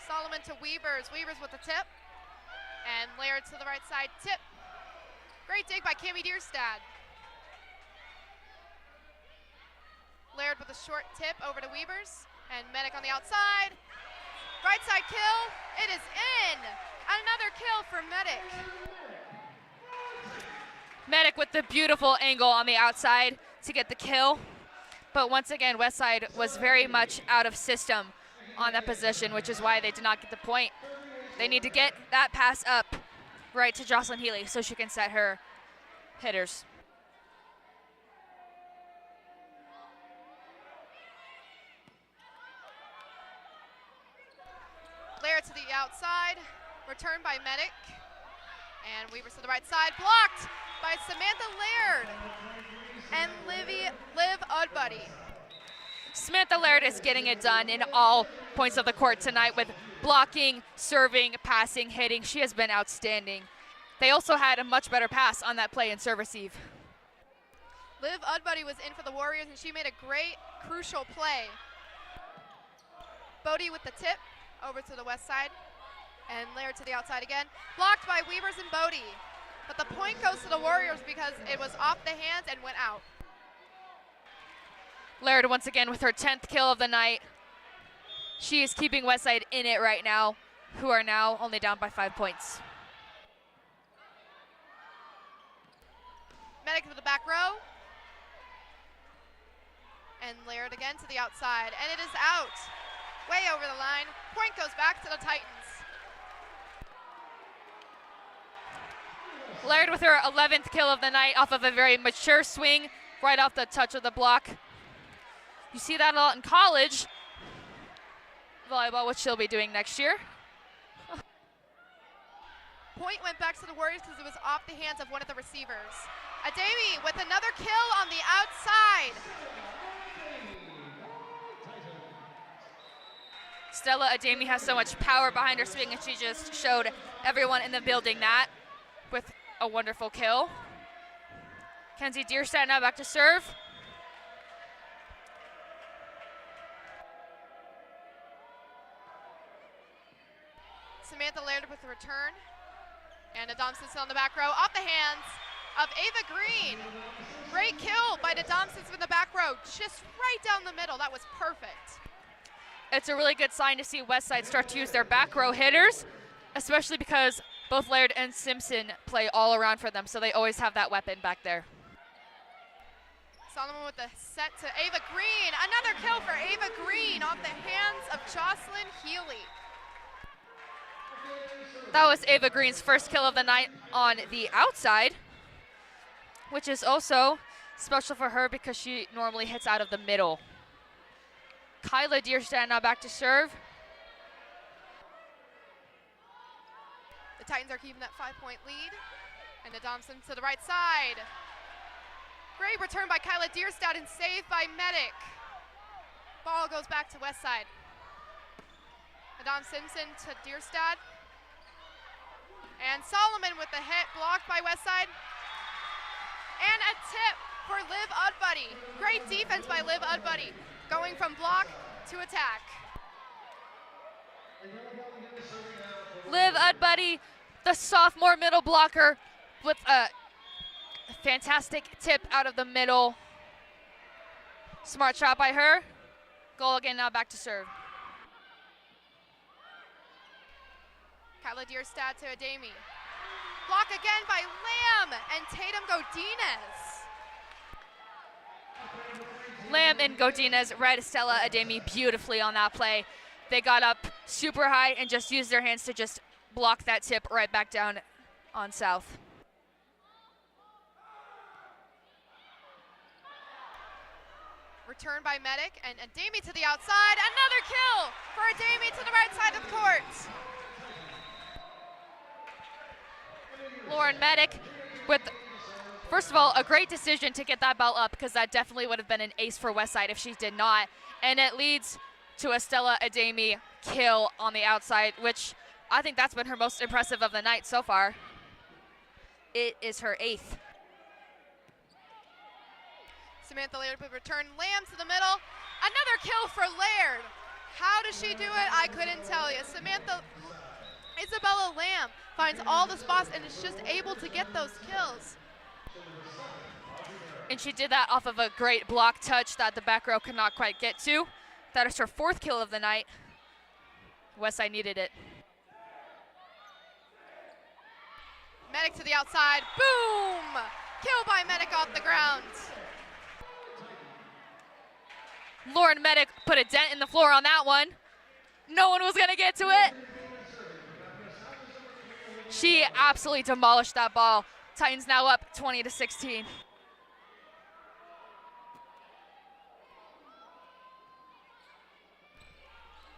Solomon to Weavers. Weavers with the tip. And Laird to the right side, tip. Great dig by Cami Dierstad. Laird with a short tip over to Weavers. And Medic on the outside. Right side kill. It is in. Another kill for Medic. Medic with the beautiful angle on the outside to get the kill. But once again, Westside was very much out of system on that position, which is why they did not get the point. They need to get that pass up right to Jocelyn Healy so she can set her hitters. Laird to the outside, returned by Medic. And Weavers to the right side, blocked by Samantha Laird and Liv Udbuddy. Samantha Laird is getting it done in all points of the court tonight with blocking, serving, passing, hitting. She has been outstanding. They also had a much better pass on that play in serve receive. Liv Udbuddy was in for the Warriors, and she made a great, crucial play. Bodie with the tip over to the west side. And Laird to the outside again. Blocked by Weavers and Bodie. But the point goes to the Warriors because it was off the hands and went out. Laird once again with her 10th kill of the night. She is keeping Westside in it right now, who are now only down by 5 points. Medic to the back row. And Laird again to the outside. And it is out. Way over the line. Point goes back to the Titans. Laird with her 11th kill of the night off of a very mature swing, right off the touch of the block. You see that a lot in college volleyball, which she'll be doing next year. Point went back to the Warriors because it was off the hands of one of the receivers. Ademi with another kill on the outside. Stella Ademi has so much power behind her swing, and she just showed everyone in the building that with a wonderful kill. Kenzie Dierstad now back to serve. Samantha Laird with the return. And Nadam Simpson on the back row, off the hands of Ava Green. Great kill by Nadam Simpson in the back row, just right down the middle. That was perfect. It's a really good sign to see Westside start to use their back row hitters, especially because both Laird and Simpson play all around for them, so they always have that weapon back there. Solomon with the set to Ava Green. Another kill for Ava Green off the hands of Jocelyn Healy. That was Ava Green's first kill of the night on the outside, which is also special for her because she normally hits out of the middle. Kyla Dierstad now back to serve. The Titans are keeping that 5-point lead. And Nadam Simpson to the right side. Great return by Kyla Dierstad and saved by Medic. Ball goes back to Westside. Nadam Simpson to Dierstad. And Solomon with the hit, blocked by Westside. And a tip for Liv Udbuddy. Great defense by Liv Udbuddy, going from block to attack. Liv Udbuddy, the sophomore middle blocker, with a fantastic tip out of the middle. Smart shot by her. Goal again, now back to serve. Kyla Dierstad to Ademi. Block again by Lamb and Tatum Godinez. Lamb and Godinez read Stella Ademi beautifully on that play. They got up super high and just used their hands to just block that tip right back down on South. Return by Medic and Ademi to the outside. Another kill for Ademi to the right side of the court. Lauren Medic with, first of all, a great decision to get that ball up, because that definitely would have been an ace for Westside if she did not. And it leads to a Stella Ademi kill on the outside, which I think that's been her most impressive of the night so far. It is her 8th. Samantha Laird with return. Lamb to the middle. Another kill for Laird. How does she do it? I couldn't tell you. Isabella Lamb finds all the spots and is just able to get those kills. And she did that off of a great block touch that the back row could not quite get to. That is her 4th kill of the night. Westside needed it. Medic to the outside. Boom! Kill by Medic off the ground. Lauren Medic put a dent in the floor on that one. No one was going to get to it. She absolutely demolished that ball. Titans now up 20-16.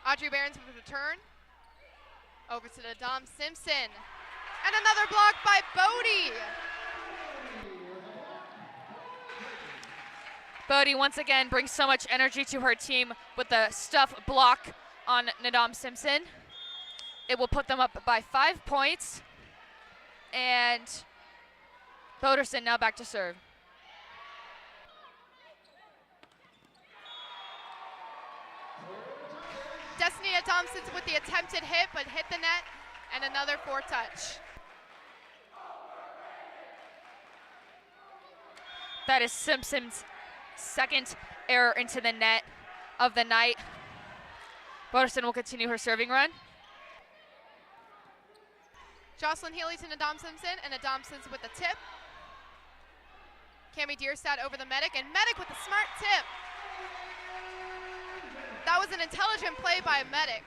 Audrey Behrens with a return. Over to the Dom Simpson. And another block by Bodie. Bodie once again brings so much energy to her team with the stuff block on Nadam Simpson. It will put them up by 5 points. And Boderson now back to serve. Destiny Thompson with the attempted hit, but hit the net, and another 4-touch. That is Simpson's 2nd error into the net of the night. Boderson will continue her serving run. Jocelyn Healy to Nadam Simpson, and Nadam Simpson with the tip. Cami Dierstad over the Medic, and Medic with the smart tip. That was an intelligent play by Medic.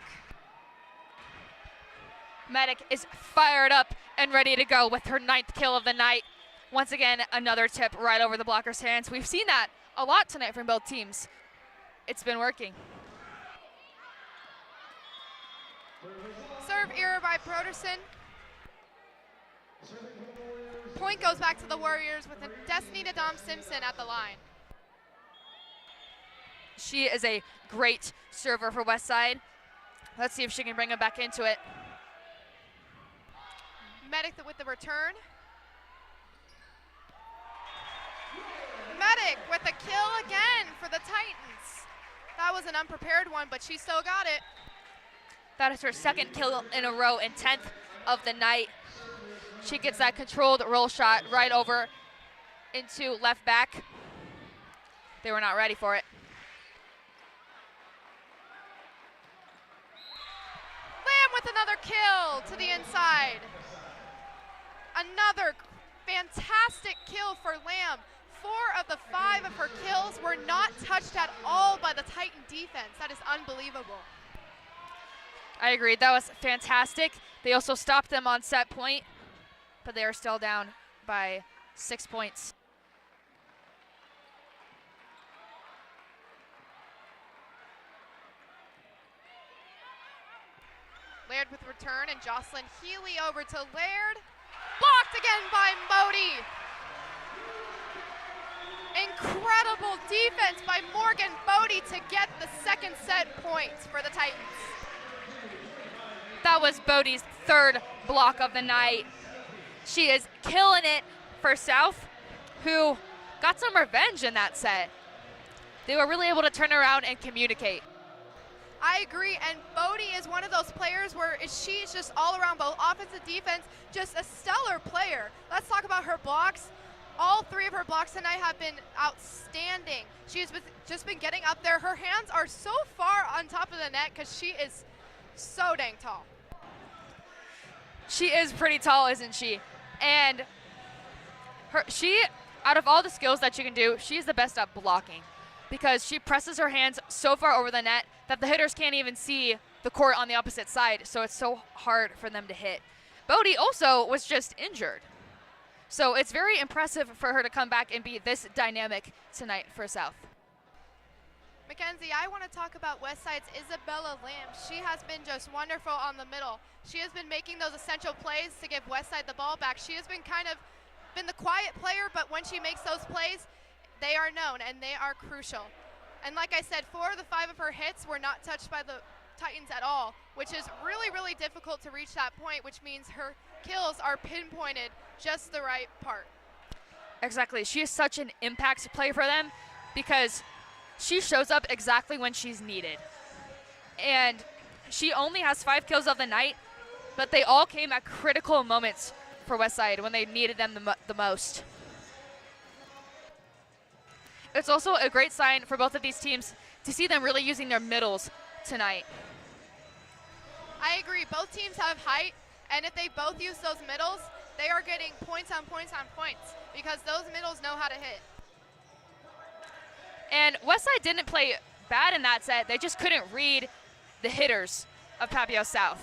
Medic is fired up and ready to go with her 9th kill of the night. Once again, another tip right over the blocker's hands. We've seen that a lot tonight from both teams. It's been working. Serve error by Broderson. Point goes back to the Warriors with Destiny Nadam Simpson at the line. She is a great server for Westside. Let's see if she can bring him back into it. Medic with the return. Medic with the kill again for the Titans. That was an unprepared one, but she still got it. That is her second kill in a row and 10th of the night. She gets that controlled roll shot right over into left back. They were not ready for it. Lamb with another kill to the inside. Another fantastic kill for Lamb. 4 of the 5 of her kills were not touched at all by the Titan defense. That is unbelievable. I agree, that was fantastic. They also stopped them on set point, but they are still down by 6 points. Laird with return and Jocelyn Healy over to Laird. Blocked again by Modi. Incredible defense by Morgan Modi to get the second set points for the Titans. That was Bodie's 3rd block of the night. She is killing it for South, who got some revenge in that set. They were really able to turn around and communicate. I agree, and Bodie is one of those players where she's just all around, both offense and defense, just a stellar player. Let's talk about her blocks. All 3 of her blocks tonight have been outstanding. She has just been getting up there. Her hands are so far on top of the net because she is so dang tall. She is pretty tall, isn't she? And she, out of all the skills that she can do, she's the best at blocking because she presses her hands so far over the net that the hitters can't even see the court on the opposite side, so it's so hard for them to hit. Bodie also was just injured. So it's very impressive for her to come back and be this dynamic tonight for South. Mackenzie, I want to talk about Westside's Isabella Lamb. She has been just wonderful on the middle. She has been making those essential plays to give Westside the ball back. She has been the quiet player, but when she makes those plays, they are known and they are crucial. And like I said, 4 of the 5 of her hits were not touched by the Titans at all, which is really, really difficult to reach that point, which means her kills are pinpointed just the right part. Exactly. She is such an impact play for them because she shows up exactly when she's needed. And she only has 5 kills of the night, but they all came at critical moments for Westside when they needed them the most. It's also a great sign for both of these teams to see them really using their middles tonight. I agree. Both teams have height, and if they both use those middles, they are getting points on points on points because those middles know how to hit. And Westside didn't play bad in that set. They just couldn't read the hitters of Papillion South.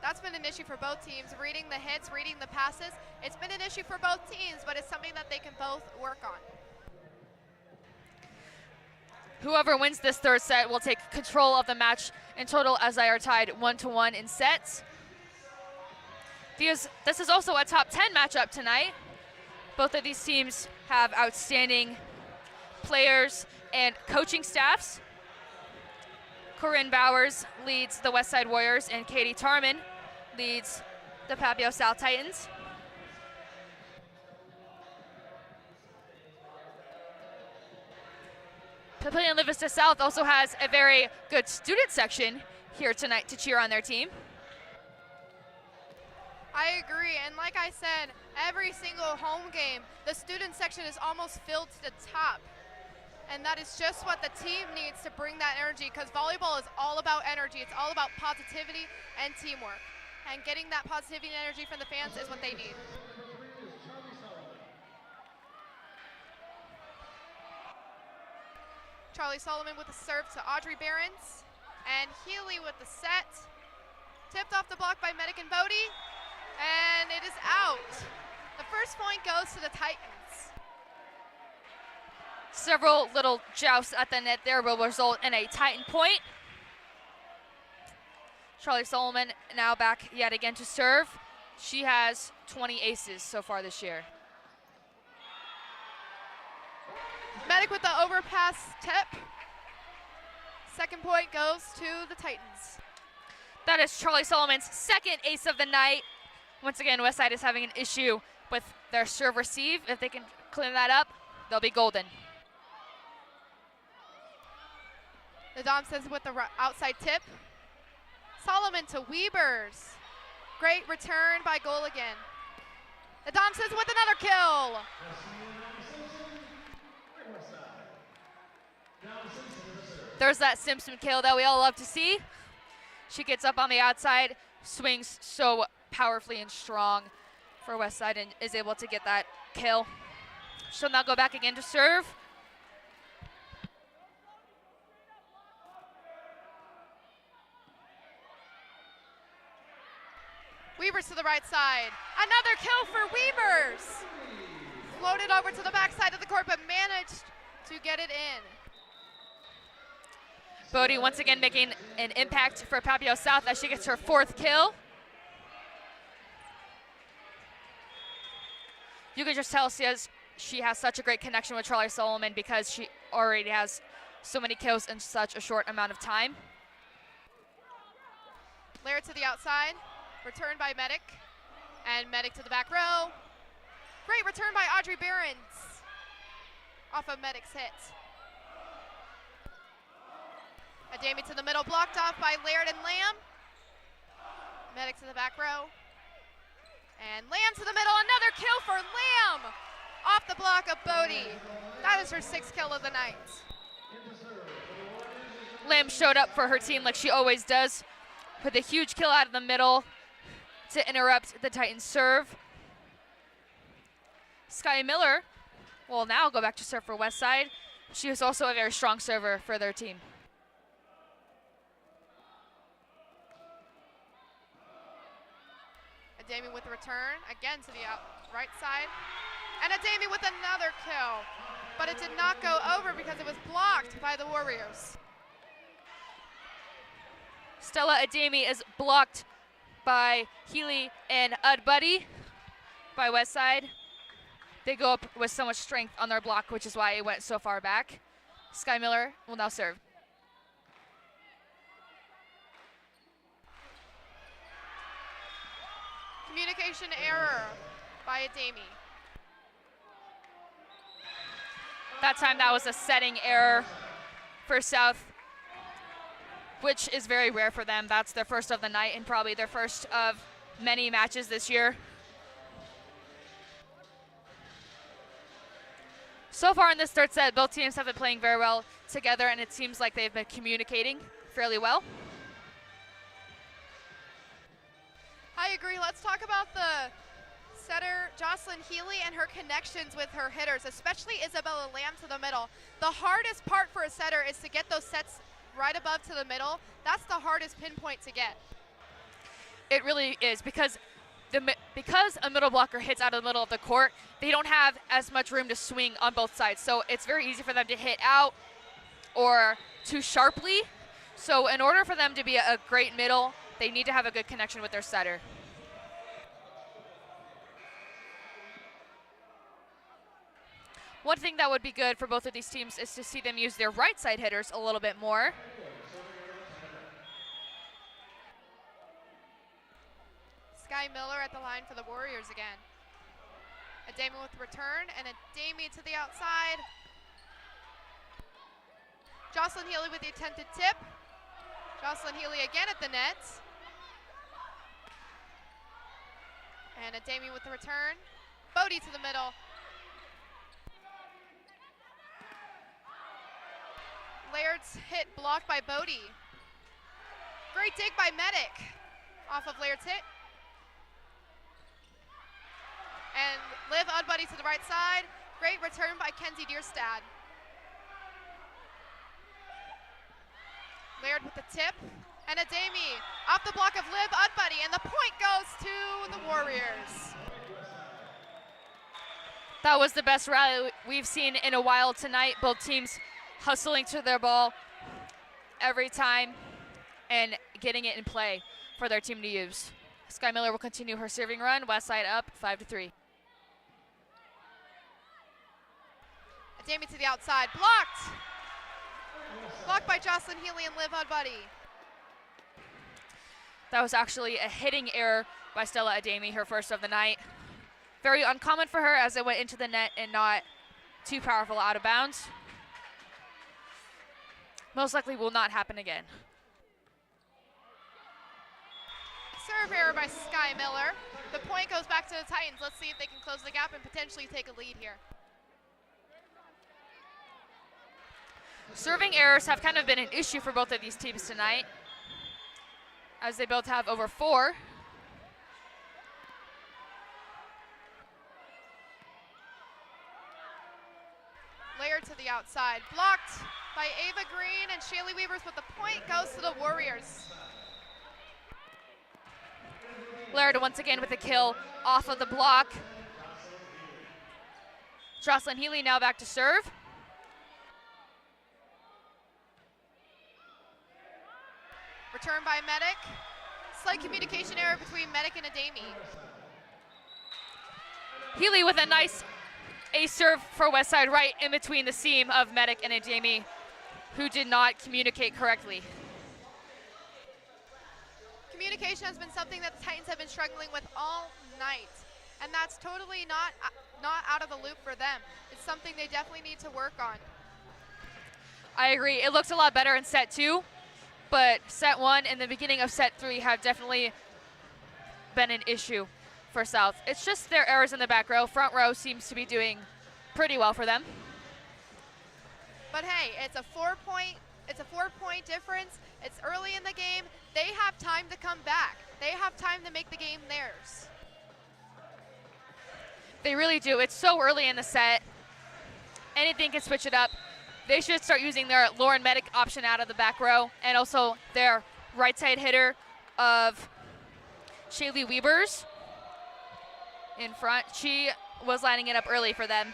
That's been an issue for both teams, reading the hits, reading the passes. It's been an issue for both teams, but it's something that they can both work on. Whoever wins this 3rd set will take control of the match in total as they are tied 1-1 in sets. This is also a top 10 matchup tonight. Both of these teams have outstanding players and coaching staffs. Corinne Bowers leads the Westside Warriors and Katie Tarman leads the Papillion South Titans. Papillion La Vista South also has a very good student section here tonight to cheer on their team. I agree, and like I said, every single home game, the student section is almost filled to the top. And that is just what the team needs to bring that energy, because volleyball is all about energy. It's all about positivity and teamwork. And getting that positivity and energy from the fans is what they need. Charlie Solomon with the serve to Audrey Behrens. And Healy with the set. Tipped off the block by Medic and Bodie. And it is out. The first point goes to the Titans. Several little jousts at the net there will result in a Titan point. Charlie Solomon now back yet again to serve. She has 20 aces so far this year. Medic with the overpass tip. Second point goes to the Titans. That is Charlie Solomon's second ace of the night. Once again, Westside is having an issue with their serve receive. If they can clean that up, they'll be golden. Nadam says with the outside tip. Solomon to Weavers. Great return by goal again. Nadam says with another kill. There's that Simpson kill that we all love to see. She gets up on the outside, swings so powerfully and strong for Westside and is able to get that kill. She'll now go back again to serve. Weavers to the right side. Another kill for Weavers. Floated over to the back side of the court, but managed to get it in. Bodie once again making an impact for Papillion South as she gets her fourth kill. You can just tell she has such a great connection with Charlie Solomon because she already has so many kills in such a short amount of time. Laird to the outside. Return by Medic. And Medic to the back row. Great return by Audrey Behrens off of Medic's hit. Adami to the middle, blocked off by Laird and Lamb. Medic to the back row. And Lamb to the middle, another kill for Lamb! Off the block of Bodie. That is her sixth kill of the night. Lamb showed up for her team like she always does, with a huge kill out of the middle to interrupt the Titans' serve. Sky Miller will now go back to serve for Westside. She is also a very strong server for their team. Adami with the return, again to the right side. And Adami with another kill. But it did not go over because it was blocked by the Warriors. Stella Adami is blocked by Healy and Udbuddy by Westside. They go up with so much strength on their block, which is why it went so far back. Sky Miller will now serve. Communication error by Adami. That time that was a setting error for South, which is very rare for them. That's their first of the night and probably their first of many matches this year. So far in this third set, both teams have been playing very well together, and it seems like they've been communicating fairly well. I agree. Let's talk about the setter, Jocelyn Healy, and her connections with her hitters, especially Isabella Lamb to the middle. The hardest part for a setter is to get those sets right above to the middle. That's the hardest pinpoint to get. It really is, because a middle blocker hits out of the middle of the court, they don't have as much room to swing on both sides. So it's very easy for them to hit out or too sharply. So in order for them to be a great middle, they need to have a good connection with their setter. One thing that would be good for both of these teams is to see them use their right side hitters a little bit more. Sky Miller at the line for the Warriors again. Adami with the return, and Adami to the outside. Jocelyn Healy with the attempted tip. Jocelyn Healy again at the net. And Adami with the return. Bodie to the middle. Laird's hit blocked by Bodie. Great dig by Medic off of Laird's hit. And Liv Udbuddy to the right side. Great return by Kenzie Deerstad. Laird with the tip. And Adami off the block of Liv Udbuddy. And the point goes to the Warriors. That was the best rally we've seen in a while tonight. Both teams hustling to their ball every time and getting it in play for their team to use. Sky Miller will continue her serving run. Westside up 5-3. Adami to the outside, blocked. Blocked by Jocelyn Healy and Liv Buddy. That was actually a hitting error by Stella Ademi, her first of the night. Very uncommon for her as it went into the net and not too powerful out of bounds. Most likely will not happen again. Serve error by Sky Miller. The point goes back to the Titans. Let's see if they can close the gap and potentially take a lead here. Serving errors have kind of been an issue for both of these teams tonight, as they both have over 4. Layered to the outside, blocked by Ava Green and Shaylee Weavers, but the point goes to the Warriors. Laird once again with a kill off of the block. Jocelyn Healy now back to serve. Return by Medic. Slight communication error between Medic and Ademi. Healy with a nice ace serve for Westside right in between the seam of Medic and Ademi, who did not communicate correctly. Communication has been something that the Titans have been struggling with all night, and that's totally not out of the loop for them. It's something they definitely need to work on. I agree. It looks a lot better in set 2, but set 1 and the beginning of set 3 have definitely been an issue for South. It's just their errors in the back row. Front row seems to be doing pretty well for them. But hey, it's a 4-point difference. It's early in the game. They have time to come back. They have time to make the game theirs. They really do. It's so early in the set. Anything can switch it up. They should start using their Lauren Medic option out of the back row, and also their right side hitter of Shaylee Weavers in front. She was lining it up early for them.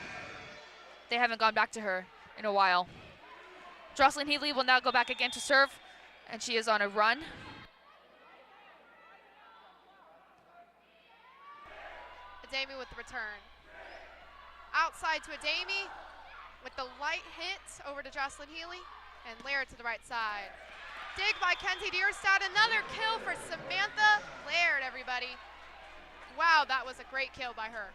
They haven't gone back to her in a while. Jocelyn Healy will now go back again to serve, and she is on a run. Ademi with the return. Outside to Ademi with the light hit over to Jocelyn Healy, and Laird to the right side. Dig by Kenzie Dierstad. Another kill for Samantha Laird, everybody. Wow, that was a great kill by her.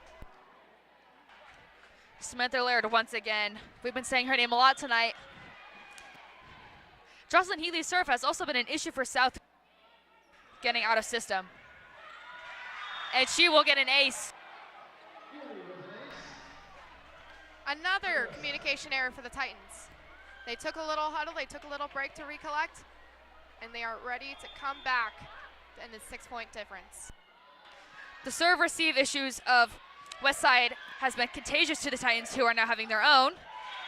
Samantha Laird once again. We've been saying her name a lot tonight. Jocelyn Healy's serve has also been an issue for South, getting out of system. And she will get an ace. Another communication error for the Titans. They took a little huddle, they took a little break to recollect, and they are ready to come back in the 6-point difference. The serve receive issues of Westside has been contagious to the Titans, who are now having their own.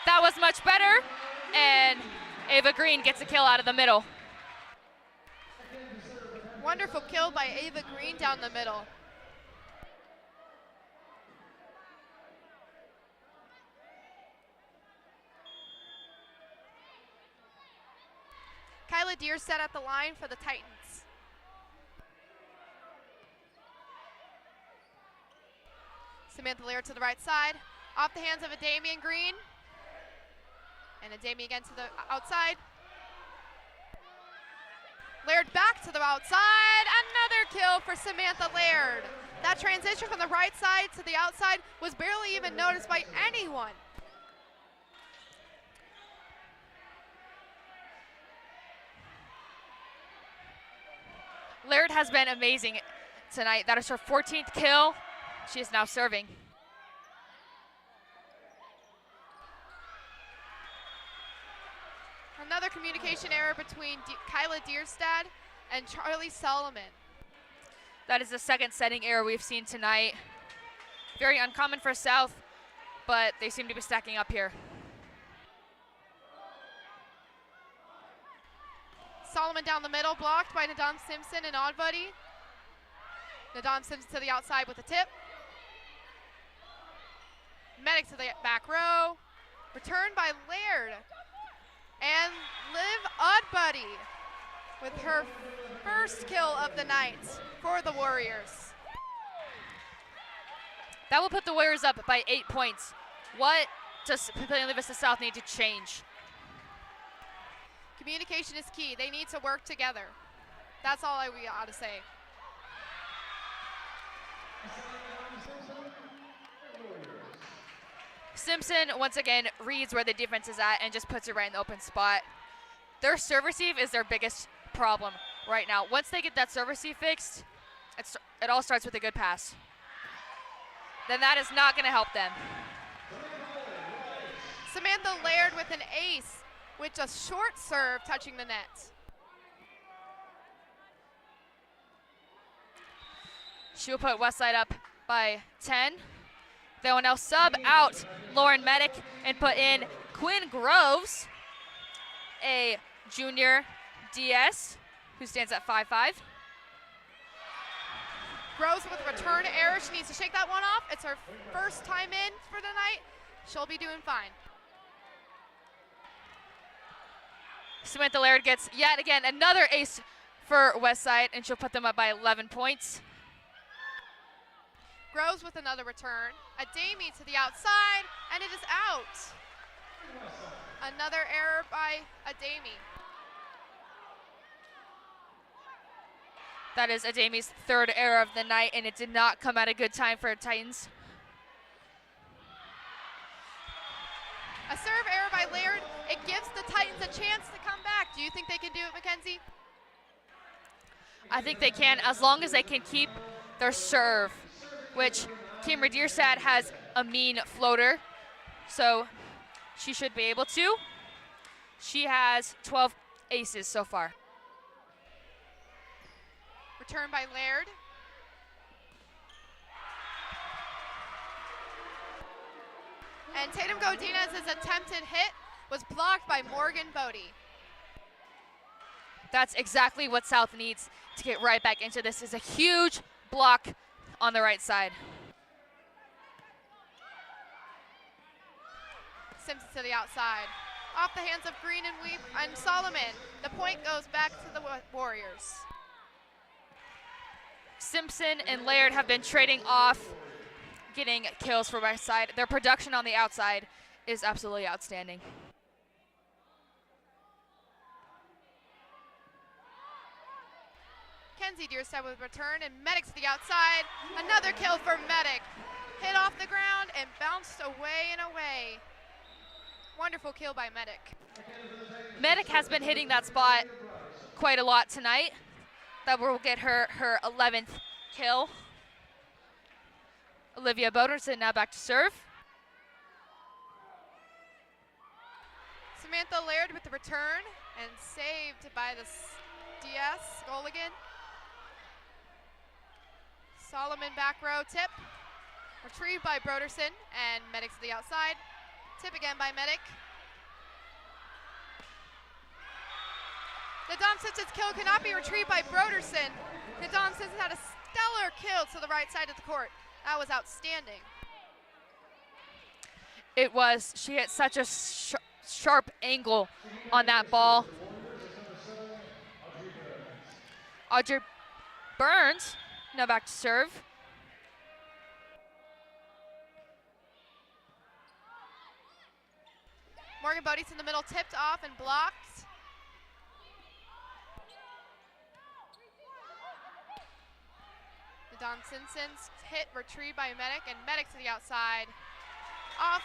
That was much better, and Ava Green gets a kill out of the middle. Wonderful kill by Ava Green down the middle. Kyla Dierstead at the line for the Titans. Samantha Laird to the right side, off the hands of a Damian Green. And a Damian again to the outside. Laird back to the outside, another kill for Samantha Laird. That transition from the right side to the outside was barely even noticed by anyone. Laird has been amazing tonight. That is her 14th kill. She is now serving. Another communication error between Kyla Dierstad and Charlie Solomon. That is the second setting error we've seen tonight. Very uncommon for South, but they seem to be stacking up here. Solomon down the middle, blocked by Nadam Simpson and Oddbuddy. Nadam Simpson to the outside with a tip. Medic to the back row. Returned by Laird. And Liv Oddbuddy with her first kill of the night for the Warriors. That will put the Warriors up by 8 points. What does Papillion La Vista South need to change? Communication is key. They need to work together. That's all we ought to say. Simpson, once again, reads where the defense is at and just puts it right in the open spot. Their serve receive is their biggest problem right now. Once they get that serve receive fixed, it all starts with a good pass. Then that is not going to help them. Samantha Laird with an ace with a short serve touching the net. She will put Westside up by 10. They will now sub out Lauren Medic and put in Quinn Groves, a junior DS who stands at 5'5". Groves with a return error. She needs to shake that one off. It's her first time in for the night. She'll be doing fine. Samantha Laird gets yet again another ace for Westside, and she'll put them up by 11 points. Groves with another return. Adami to the outside, and it is out. Another error by Adami. That is Adami's third error of the night, and it did not come at a good time for Titans. A serve error by Laird. It gives the Titans a chance to come back. Do you think they can do it, Mackenzie? I think they can, as long as they can keep their serve, which Kimra Dierstad has a mean floater, so she should be able to. She has 12 aces so far. Return by Laird. And Tatum Godinez's attempted hit was blocked by Morgan Bodie. That's exactly what South needs to get right back into this. Is a huge block on the right side. Simpson to the outside. Off the hands of Green and Solomon. The point goes back to the Warriors. Simpson and Laird have been trading off, getting kills for Westside. Their production on the outside is absolutely outstanding. Kenzie Dierstad with return, and Medic to the outside. Another kill for Medic. Hit off the ground and bounced away and away. Wonderful kill by Medic. Medic has been hitting that spot quite a lot tonight. That will get her 11th kill. Olivia Boderson now back to serve. Samantha Laird with the return and saved by the DS, Goligan. Solomon back row tip. Retrieved by Broderson and Medic to the outside. Tip again by Medic. Nadam Simpson's kill could not be retrieved by Broderson. Nadam Simpson had a stellar kill to the right side of the court. That was outstanding. It was. She hit such a sharp angle on that ball. Audrey Burns now back to serve. Morgan Bodie's in the middle, tipped off and blocked. Don Simpson's hit retrieved by Medic, and Medic to the outside. Off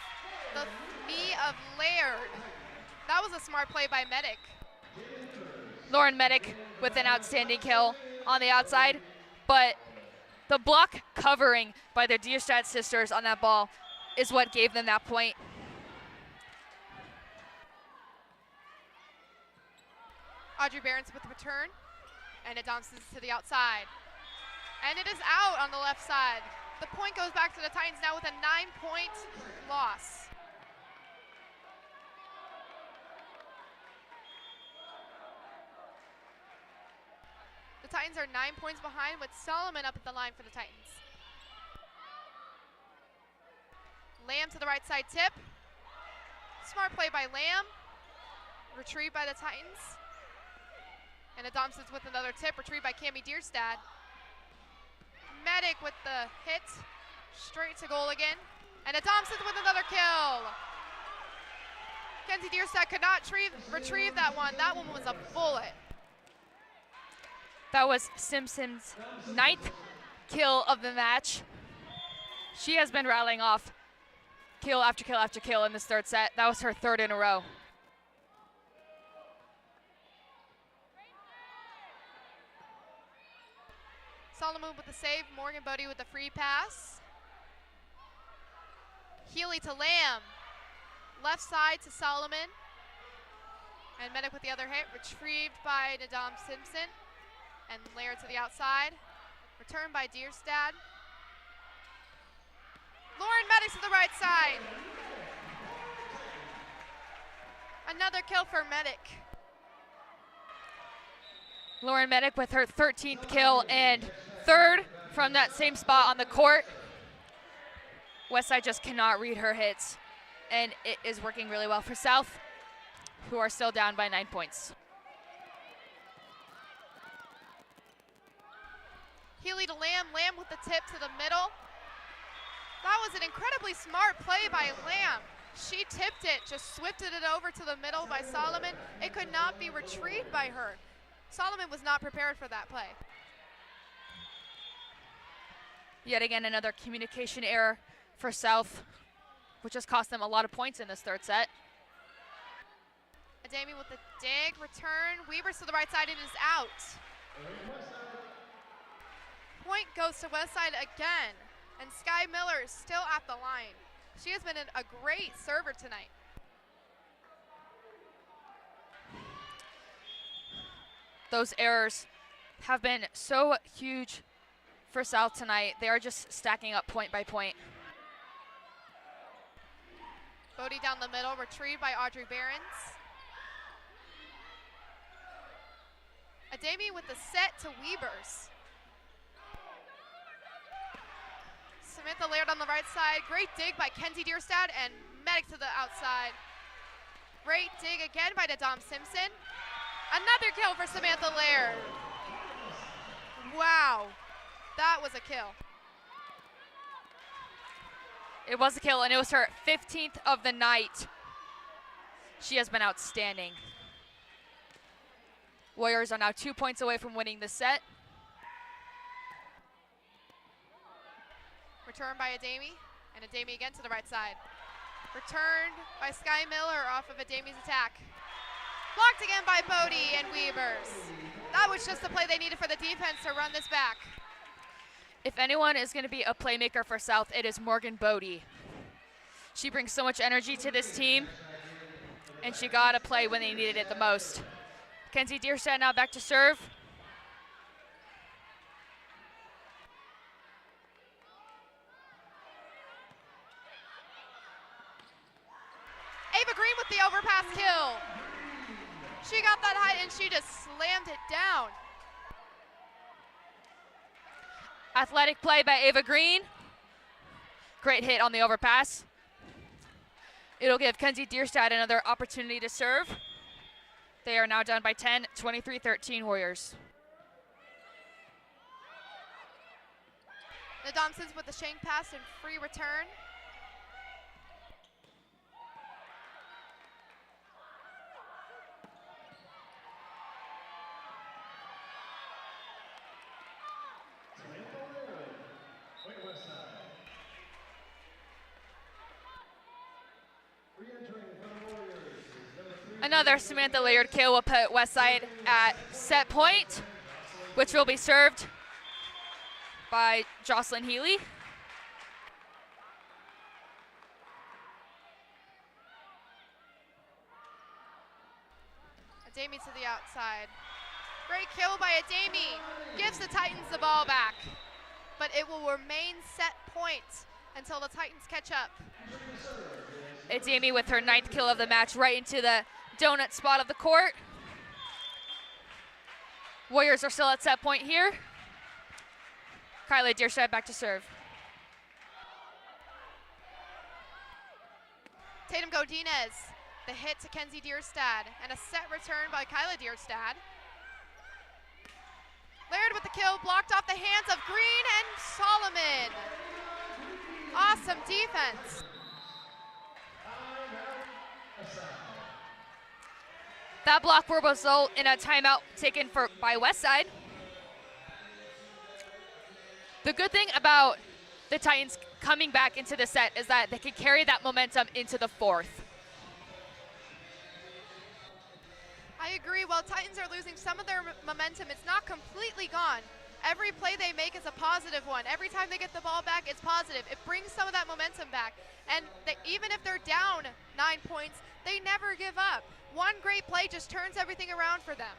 the knee of Laird. That was a smart play by Medic. Lauren Medic with an outstanding kill on the outside, but the block covering by the Dierstad sisters on that ball is what gave them that point. Audrey Behrens with the return, and it bounces to the outside. And it is out on the left side. The point goes back to the Titans now with a 9-point loss. The Titans are 9 points behind with Solomon up at the line for the Titans. Lamb to the right side tip. Smart play by Lamb. Retrieved by the Titans. And Adamson's with another tip, retrieved by Cami Dierstad. Medic with the hit, straight to goal again. And Adamson with another kill. Kenzie Dierstad could not retrieve that one. That one was a bullet. That was Simpson's 9th kill of the match. She has been rattling off kill after kill after kill in this third set. That was her 3rd in a row. Solomon with the save, Morgan Bodie with the free pass. Healy to Lamb. Left side to Solomon. And Medic with the other hit, retrieved by Nadam Simpson. And Laird to the outside. Returned by Dierstad. Lauren Medic to the right side. Another kill for Medic. Lauren Medic with her 13th kill and 3rd from that same spot on the court. Westside just cannot read her hits, and it is working really well for South, who are still down by 9 points. Healy to Lamb, Lamb with the tip to the middle. That was an incredibly smart play by Lamb. She tipped it, just swifted it over to the middle by Solomon. It could not be retrieved by her. Solomon was not prepared for that play. Yet again, another communication error for South, which has cost them a lot of points in this third set. Adami with the dig, return. Weavers to the right side, it is out. Point goes to Westside again, and Sky Miller is still at the line. She has been a great server tonight. Those errors have been so huge for South tonight. They are just stacking up point by point. Bodie down the middle, retrieved by Audrey Behrens. Adami with the set to Weavers. Samantha Laird on the right side. Great dig by Kenzie Dierstad, and Medic to the outside. Great dig again by Nadam Simpson. Another kill for Samantha Laird. Wow, that was a kill. It was a kill, and it was her 15th of the night. She has been outstanding. Warriors are now 2 points away from winning the set. Return by Adami, and Adami again to the right side. Returned by Sky Miller off of Adami's attack. Blocked again by Bodie and Weavers. That was just the play they needed for the defense to run this back. If anyone is going to be a playmaker for South, it is Morgan Bodie. She brings so much energy to this team, and she got to play when they needed it the most. Kenzie Dierstad now back to serve. Ava Green with the overpass kill. She got that height and she just slammed it down. Athletic play by Ava Green. Great hit on the overpass. It'll give Kenzie Dierstad another opportunity to serve. They are now down by 10, 23-13 Warriors. The Domsons with the shank pass and free return. Another Samantha Laird kill will put Westside at set point, which will be served by Jocelyn Healy. Adami to the outside. Great kill by Adami. Gives the Titans the ball back. But it will remain set point until the Titans catch up. Adami with her 9th kill of the match right into the donut spot of the court. Warriors are still at set point here. Kylie Dierstad back to serve. Tatum Godinez, the hit to Kenzie Dierstad, and a set return by Kyla Dierstad. Laird with the kill, blocked off the hands of Green and Solomon. Awesome defense. That block will result in a timeout taken by Westside. The good thing about the Titans coming back into the set is that they can carry that momentum into the fourth. I agree. While Titans are losing some of their momentum, it's not completely gone. Every play they make is a positive one. Every time they get the ball back, it's positive. It brings some of that momentum back. And even if they're down 9 points, they never give up. One great play just turns everything around for them.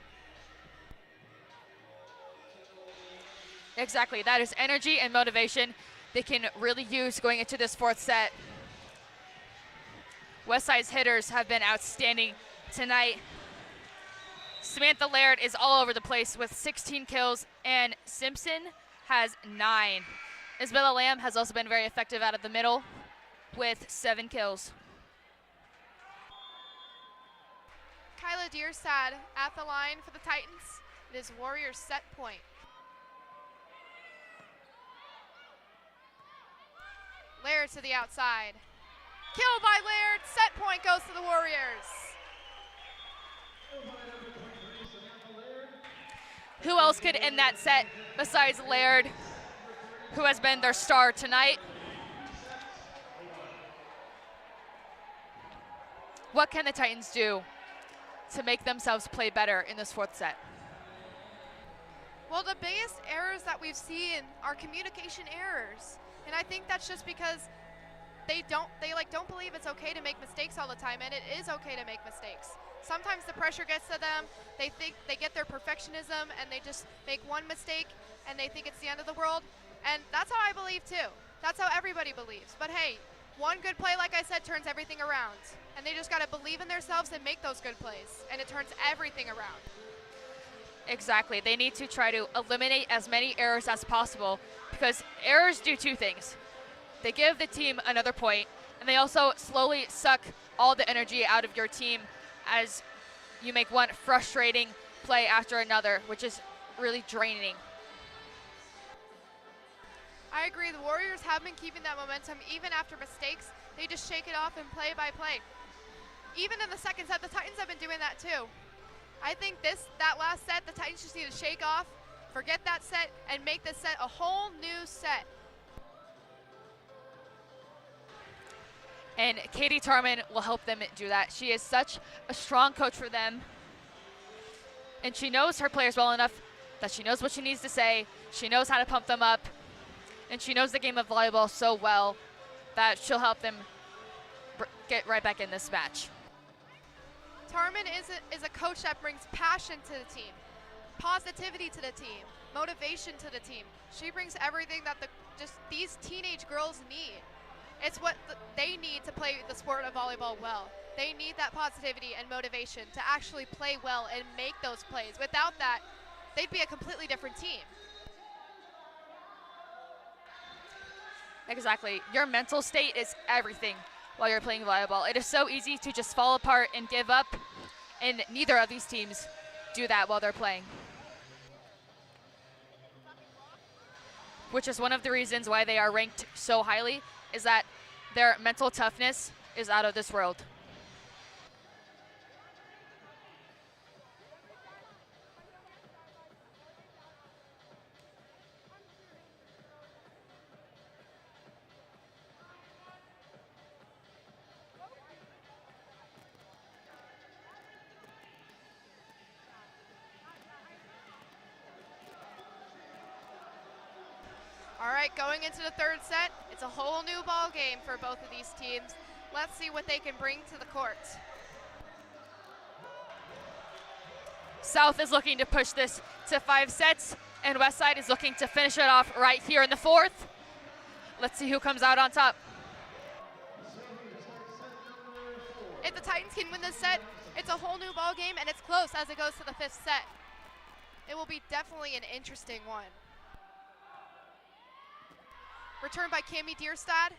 Exactly. That is energy and motivation they can really use going into this fourth set. Westside's hitters have been outstanding tonight. Samantha Laird is all over the place with 16 kills, and Simpson has 9. Isabella Lamb has also been very effective out of the middle with 7 kills. Kyla Deerstad at the line for the Titans. It is Warriors set point. Laird to the outside. Kill by Laird. Set point goes to the Warriors. Who else could end that set besides Laird, who has been their star tonight? What can the Titans do to make themselves play better in this fourth set? Well, the biggest errors that we've seen are communication errors. And I think that's just because they don't believe it's okay to make mistakes all the time, and it is okay to make mistakes. Sometimes the pressure gets to them, they think they get their perfectionism and they just make one mistake and they think it's the end of the world. And that's how I believe too. That's how everybody believes. But hey, one good play, like I said, turns everything around. And they just gotta believe in themselves and make those good plays, and it turns everything around. Exactly. They need to try to eliminate as many errors as possible, because errors do two things. They give the team another point, and they also slowly suck all the energy out of your team as you make one frustrating play after another, which is really draining. I agree. The Warriors have been keeping that momentum even after mistakes. They just shake it off and play by play. Even in the second set, the Titans have been doing that too. I think that last set, the Titans just need to shake off, forget that set, and make this set a whole new set. And Katie Tarman will help them do that. She is such a strong coach for them. And she knows her players well enough that she knows what she needs to say. She knows how to pump them up. And she knows the game of volleyball so well that she'll help them get right back in this match. Tarman is a coach that brings passion to the team, positivity to the team, motivation to the team. She brings everything that these teenage girls need. It's what they need to play the sport of volleyball well. They need that positivity and motivation to actually play well and make those plays. Without that, they'd be a completely different team. Exactly. Your mental state is everything while you're playing volleyball. It is so easy to just fall apart and give up, and neither of these teams do that while they're playing. Which is one of the reasons why they are ranked so highly, is that their mental toughness is out of this world. All right, going into the third set, it's a whole new ball game for both of these teams. Let's see what they can bring to the court. South is looking to push this to 5 sets, and Westside is looking to finish it off right here in the fourth. Let's see who comes out on top. If the Titans can win this set, it's a whole new ball game, and it's close as it goes to the 5th set. It will be definitely an interesting one. Returned by Cami Deerstad.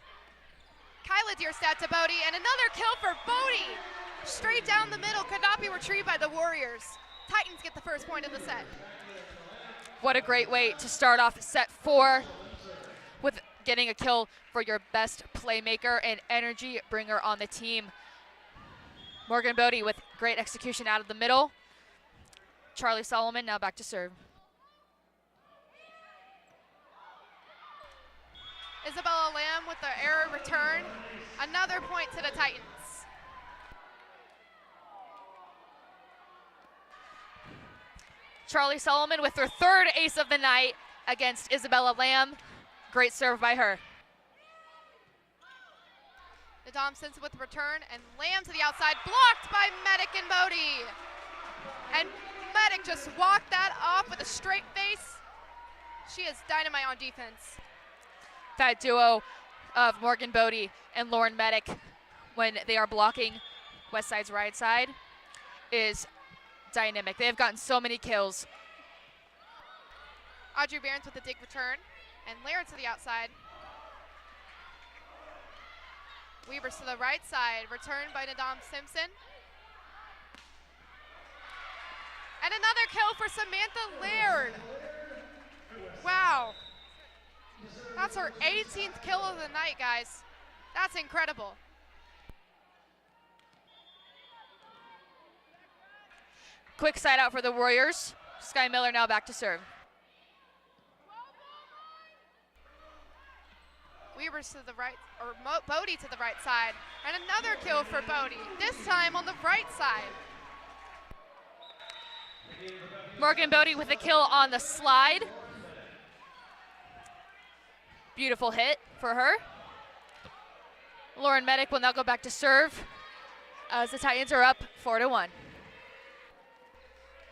Kyla Deerstad to Bodie, and another kill for Bodie. Straight down the middle, could not be retrieved by the Warriors. Titans get the first point of the set. What a great way to start off set 4 with getting a kill for your best playmaker and energy bringer on the team. Morgan Bodie with great execution out of the middle. Charlie Solomon now back to serve. Isabella Lamb with the error return. Another point to the Titans. Charlie Solomon with her third ace of the night against Isabella Lamb. Great serve by her. Nadam Simpson with the return, and Lamb to the outside, blocked by Medic and Bodie. And Medic just walked that off with a straight face. She is dynamite on defense. That duo of Morgan Bodie and Lauren Medic, when they are blocking Westside's right side, is dynamic. They have gotten so many kills. Audrey Barnes with the dig return, and Laird to the outside. Weavers to the right side, returned by Nadam Simpson. And another kill for Samantha Laird. Wow. That's her 18th kill of the night, guys. That's incredible. Quick side out for the Warriors. Sky Miller now back to serve. Weavers to the right, or Bodie to the right side. And another kill for Bodie, this time on the right side. Morgan Bodie with a kill on the slide. Beautiful hit for her. Lauren Medic will now go back to serve as the Titans are up 4-1.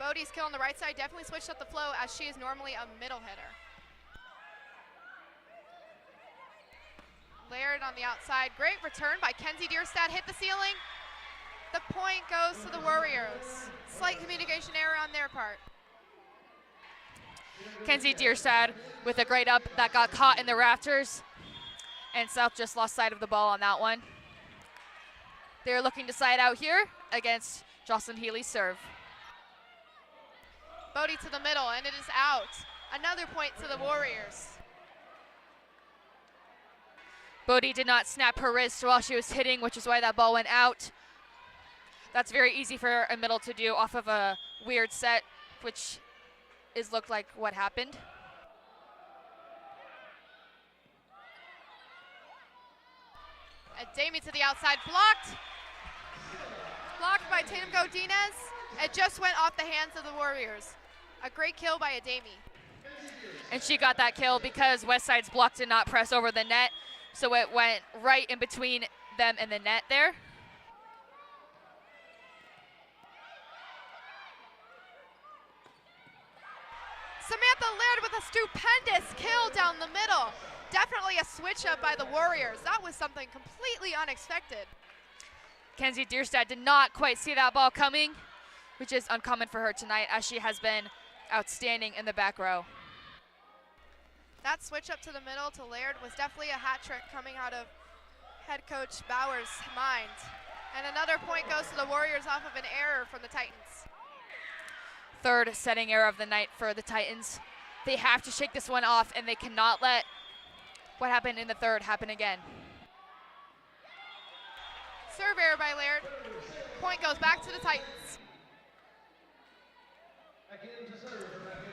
Bodie's kill on the right side definitely switched up the flow, as she is normally a middle hitter. Laird on the outside. Great return by Kenzie Dierstad. Hit the ceiling. The point goes to the Warriors. Slight communication error on their part. Kenzie Dierstad with a great up that got caught in the rafters. And South just lost sight of the ball on that one. They're looking to side out here against Jocelyn Healy's serve. Bodie to the middle, and it is out. Another point to the Warriors. Bodie did not snap her wrist while she was hitting, which is why that ball went out. That's very easy for a middle to do off of a weird set, which is looked like what happened. Ademi to the outside, blocked. Blocked by Tatum Godinez. It just went off the hands of the Warriors. A great kill by Ademi. And she got that kill because Westside's block did not press over the net, so it went right in between them and the net there. Samantha Laird with a stupendous kill down the middle. Definitely a switch up by the Warriors. That was something completely unexpected. Kenzie Dierstad did not quite see that ball coming, which is uncommon for her tonight, as she has been outstanding in the back row. That switch up to the middle to Laird was definitely a hat trick coming out of head coach Bauer's mind. And another point goes to the Warriors off of an error from the Titans. Third setting error of the night for the Titans. They have to shake this one off, and they cannot let what happened in the third happen again. Serve error by Laird. Point goes back to the Titans.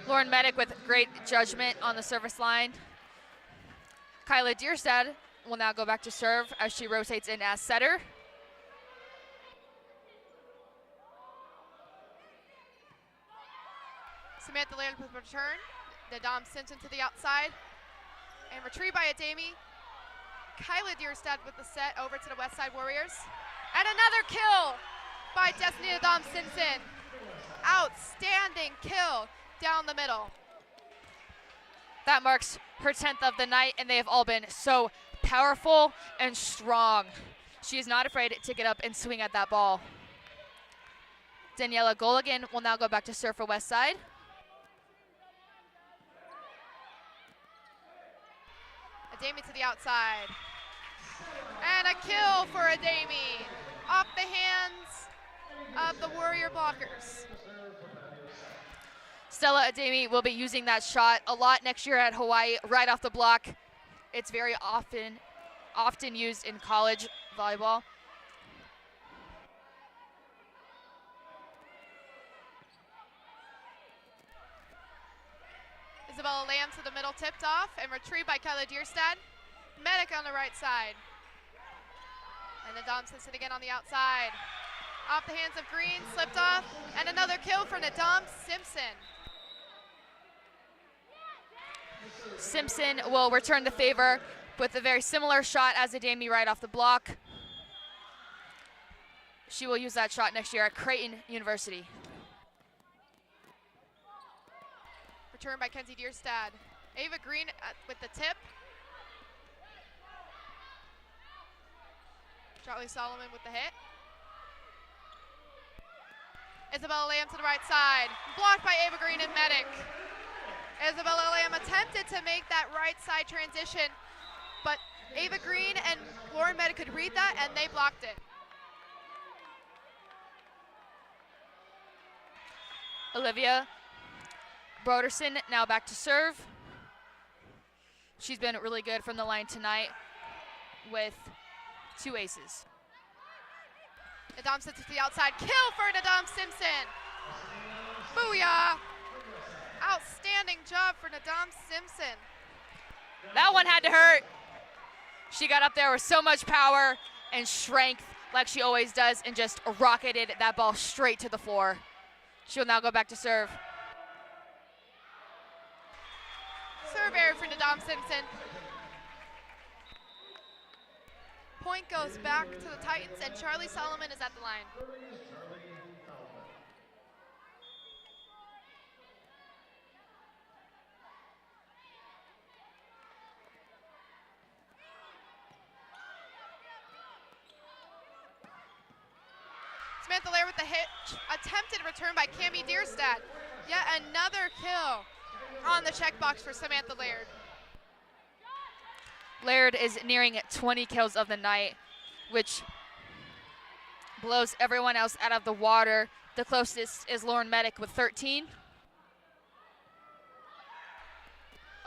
Lauren Medic with great judgment on the service line. Kyla Dierstad will now go back to serve as she rotates in as setter. Samantha Laird with return. Nadam Simpson to the outside. And retrieved by Ademi. Kyla Dierstad with the set over to the Westside Warriors. And another kill by Destiny Nadam Simpson. Outstanding kill down the middle. That marks her 10th of the night, and they have all been so powerful and strong. She is not afraid to get up and swing at that ball. Daniela Goligan will now go back to serve for Westside. Ademi to the outside. And a kill for Ademi off the hands of the Warrior blockers. Stella Ademi will be using that shot a lot next year at Hawaii, right off the block. It's very often used in college volleyball. Isabella Lamb to the middle, tipped off, and retrieved by Kyla Dierstad. Medic on the right side. And Nadam Simpson again on the outside. Off the hands of Green, slipped off, and another kill for Nadam Simpson. Simpson will return the favor with a very similar shot as Adami right off the block. She will use that shot next year at Creighton University. Return by Kenzie Dierstad. Ava Green with the tip. Charlie Solomon with the hit. Isabella Lamb to the right side. Blocked by Ava Green and Medic. Isabella Lamb attempted to make that right side transition, but Ava Green and Lauren Medic could read that and they blocked it. Olivia Broderson now back to serve. She's been really good from the line tonight with 2 aces. Nadam Simpson to the outside. Kill for Nadam Simpson. Booyah. Outstanding job for Nadam Simpson. That one had to hurt. She got up there with so much power and strength like she always does and just rocketed that ball straight to the floor. She'll now go back to serve. Serve error for Nadam Simpson. Point goes back to the Titans, and Charlie Solomon is at the line. Samantha Laird with the hit, attempted return by Cami Dierstad. Yet another kill on the checkbox for Samantha Laird. Laird is nearing 20 kills of the night, which blows everyone else out of the water. The closest is Lauren Medic with 13.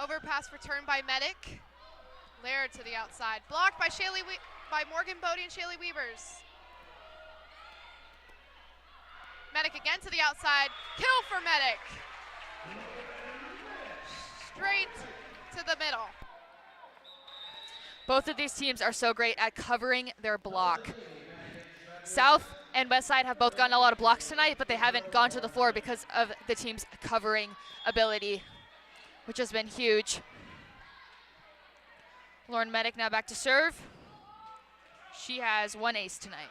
Overpass return by Medic. Laird to the outside. Blocked by by Morgan Bodie and Shaylee Weavers. Medic again to the outside. Kill for Medic. Straight to the middle. Both of these teams are so great at covering their block. South and Westside have both gotten a lot of blocks tonight, but they haven't gone to the floor because of the team's covering ability, which has been huge. Lauren Medic now back to serve. She has 1 ace tonight.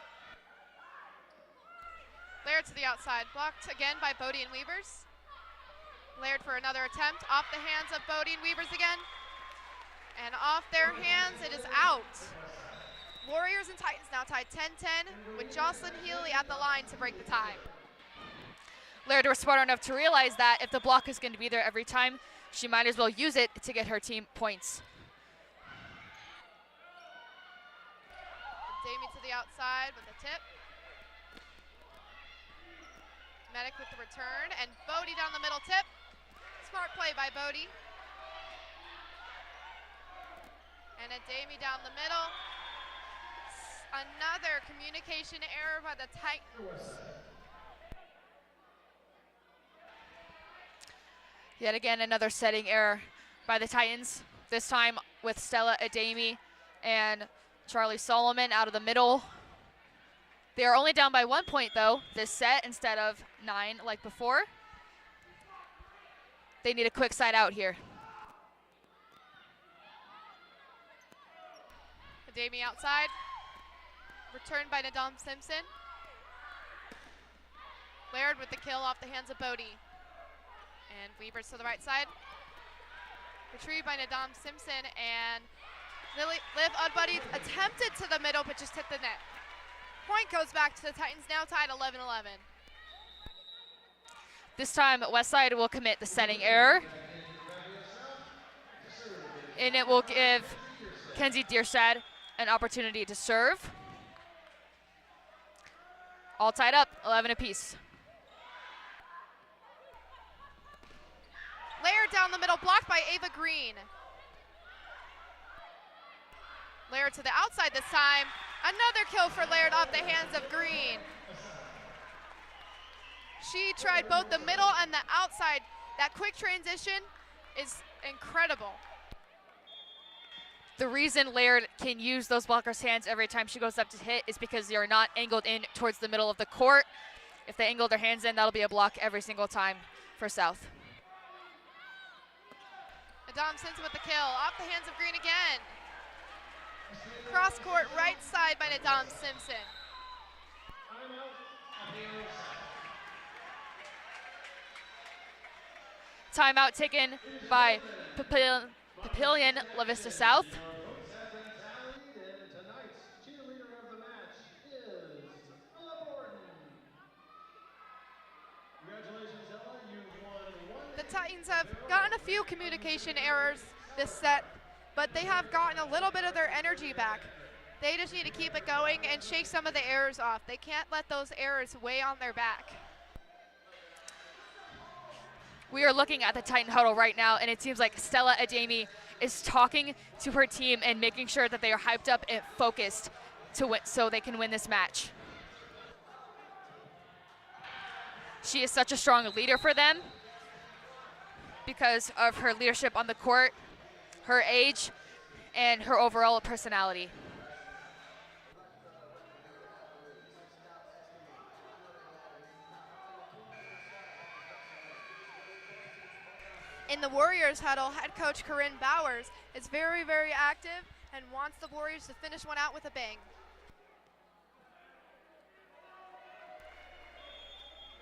Laird to the outside, blocked again by Bodie and Weavers. Laird for another attempt, off the hands of Bodie and Weavers again. And off their hands, it is out. Warriors and Titans now tied 10-10 with Jocelyn Healy at the line to break the tie. Laird was smart enough to realize that if the block is going to be there every time, she might as well use it to get her team points. Damie to the outside with a tip. Medic with the return, and Bodie down the middle tip. Smart play by Bodie. And Adami down the middle. Another communication error by the Titans. Yet again, another setting error by the Titans, this time with Stella Adami and Charlie Solomon out of the middle. They are only down by 1 point, though, this set instead of 9 like before. They need a quick side out here. Adami outside. Returned by Nadam Simpson. Laird with the kill off the hands of Bodie. And Weavers to the right side. Retrieved by Nadam Simpson, and Liv Udbuddy attempted to the middle but just hit the net. Point goes back to the Titans, now tied 11-11. This time, Westside will commit the setting error. And it will give Kenzie Dierstad an opportunity to serve. All tied up, 11 apiece. Laird down the middle, blocked by Ava Green. Laird to the outside this time. Another kill for Laird off the hands of Green. She tried both the middle and the outside. That quick transition is incredible. The reason Laird can use those blockers' hands every time she goes up to hit is because they are not angled in towards the middle of the court. If they angle their hands in, that'll be a block every single time for South. Nadam Simpson with the kill, off the hands of Green again. Cross court, right side by Nadam Simpson. Timeout taken by Papillion La Vista South. The Titans have gotten a few communication errors this set, but they have gotten a little bit of their energy back. They just need to keep it going and shake some of the errors off. They can't let those errors weigh on their back. We are looking at the Titan huddle right now, and it seems like Stella Ademi is talking to her team and making sure that they are hyped up and focused to win, so they can win this match. She is such a strong leader for them because of her leadership on the court, her age, and her overall personality. In the Warriors huddle, head coach Corinne Bowers is very, very active and wants the Warriors to finish one out with a bang.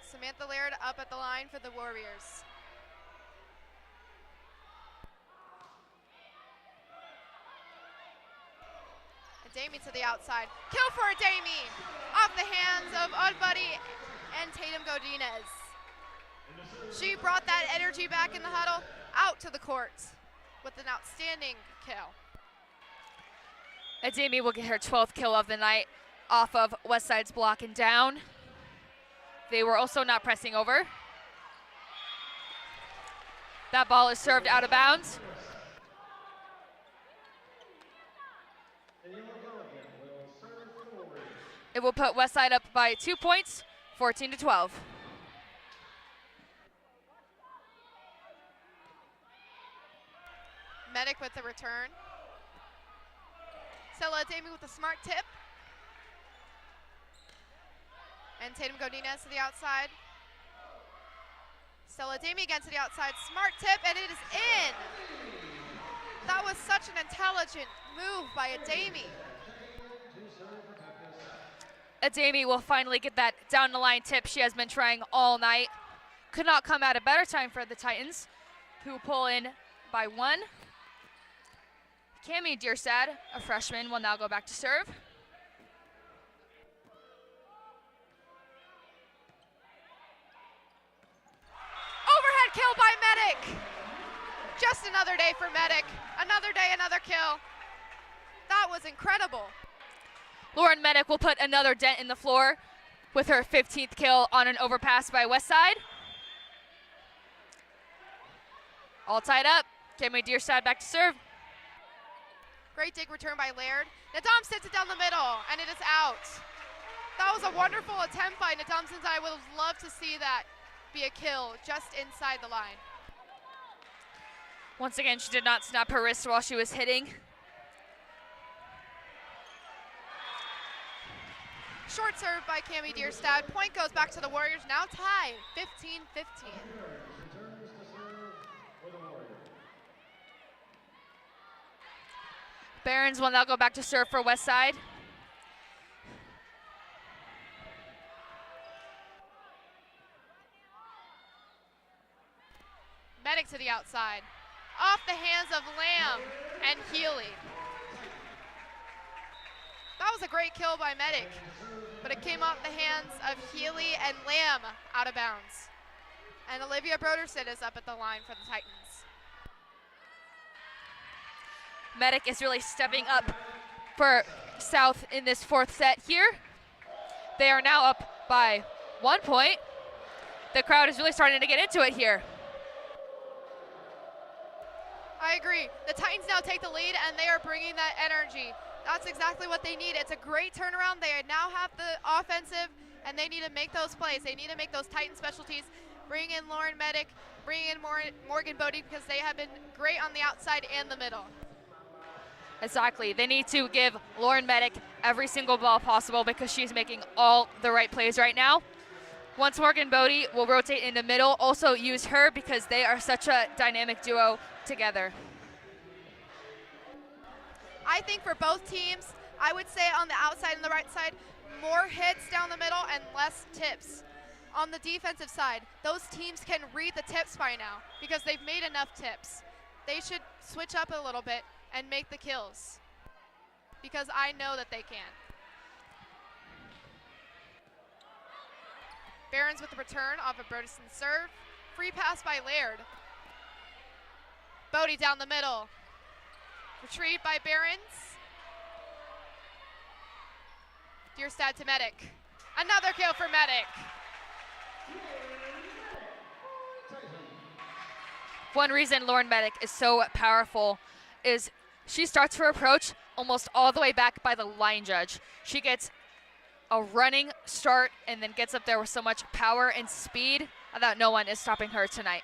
Samantha Laird up at the line for the Warriors. Ademi to the outside. Kill for Ademi! Off the hands of Udbuddy and Tatum Godinez. She brought that energy back in the huddle, out to the court with an outstanding kill. Ademi will get her 12th kill of the night off of Westside's block and down. They were also not pressing over. That ball is served out of bounds. It will put Westside up by 2 points, 14-12. Medic with the return. Stella Ademi with a smart tip. And Tatum Godinez to the outside. Stella Ademi again to the outside. Smart tip, and it is in. That was such an intelligent move by Ademi. Ademi will finally get that down the line tip she has been trying all night. Could not come at a better time for the Titans, who pull in by 1. Cami Dierstad, a freshman, will now go back to serve. Overhead kill by Medic. Just another day for Medic. Another day, another kill. That was incredible. Lauren Medic will put another dent in the floor with her 15th kill on an overpass by Westside. All tied up. Cami Dierstad back to serve. Great dig return by Laird. Nadam sits it down the middle, and it is out. That was a wonderful attempt by Nadam Simpson. I would have loved to see that be a kill just inside the line. Once again, she did not snap her wrist while she was hitting. Short serve by Cami Dierstad. Point goes back to the Warriors, now tied 15-15. Barons will now go back to serve for Westside. Medic to the outside. Off the hands of Lamb and Healy. That was a great kill by Medic, but it came off the hands of Healy and Lamb out of bounds. And Olivia Broderson is up at the line for the Titans. Medic is really stepping up for South in this 4th set here. They are now up by 1 point. The crowd is really starting to get into it here. I agree. The Titans now take the lead, and they are bringing that energy. That's exactly what they need. It's a great turnaround. They now have the offensive, and they need to make those plays. They need to make those Titan specialties bring in Lauren Medic, bring in Morgan Bodie, because they have been great on the outside and the middle. Exactly. They need to give Lauren Medic every single ball possible because she's making all the right plays right now. Once Morgan Bodie will rotate in the middle, also use her because they are such a dynamic duo together. I think for both teams, I would say on the outside and the right side, more hits down the middle and less tips. On the defensive side, those teams can read the tips by now because they've made enough tips. They should switch up a little bit and make the kills because I know that they can. Behrens with the return off of Brodeson's serve. Free pass by Laird. Bodie down the middle. Retrieved by Behrens. Dierstad to Medic. Another kill for Medic. One reason Lauren Medic is so powerful is she starts her approach almost all the way back by the line judge. She gets a running start and then gets up there with so much power and speed that no one is stopping her tonight.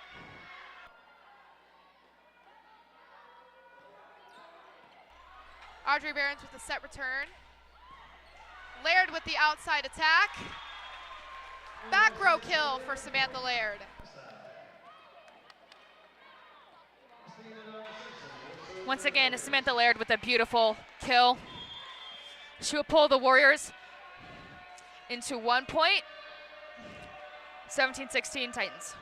Audrey Behrens with the set return. Laird with the outside attack. Back row kill for Samantha Laird. Once again, Samantha Laird with a beautiful kill. She will pull the Warriors into 1 point. 17-16 Titans.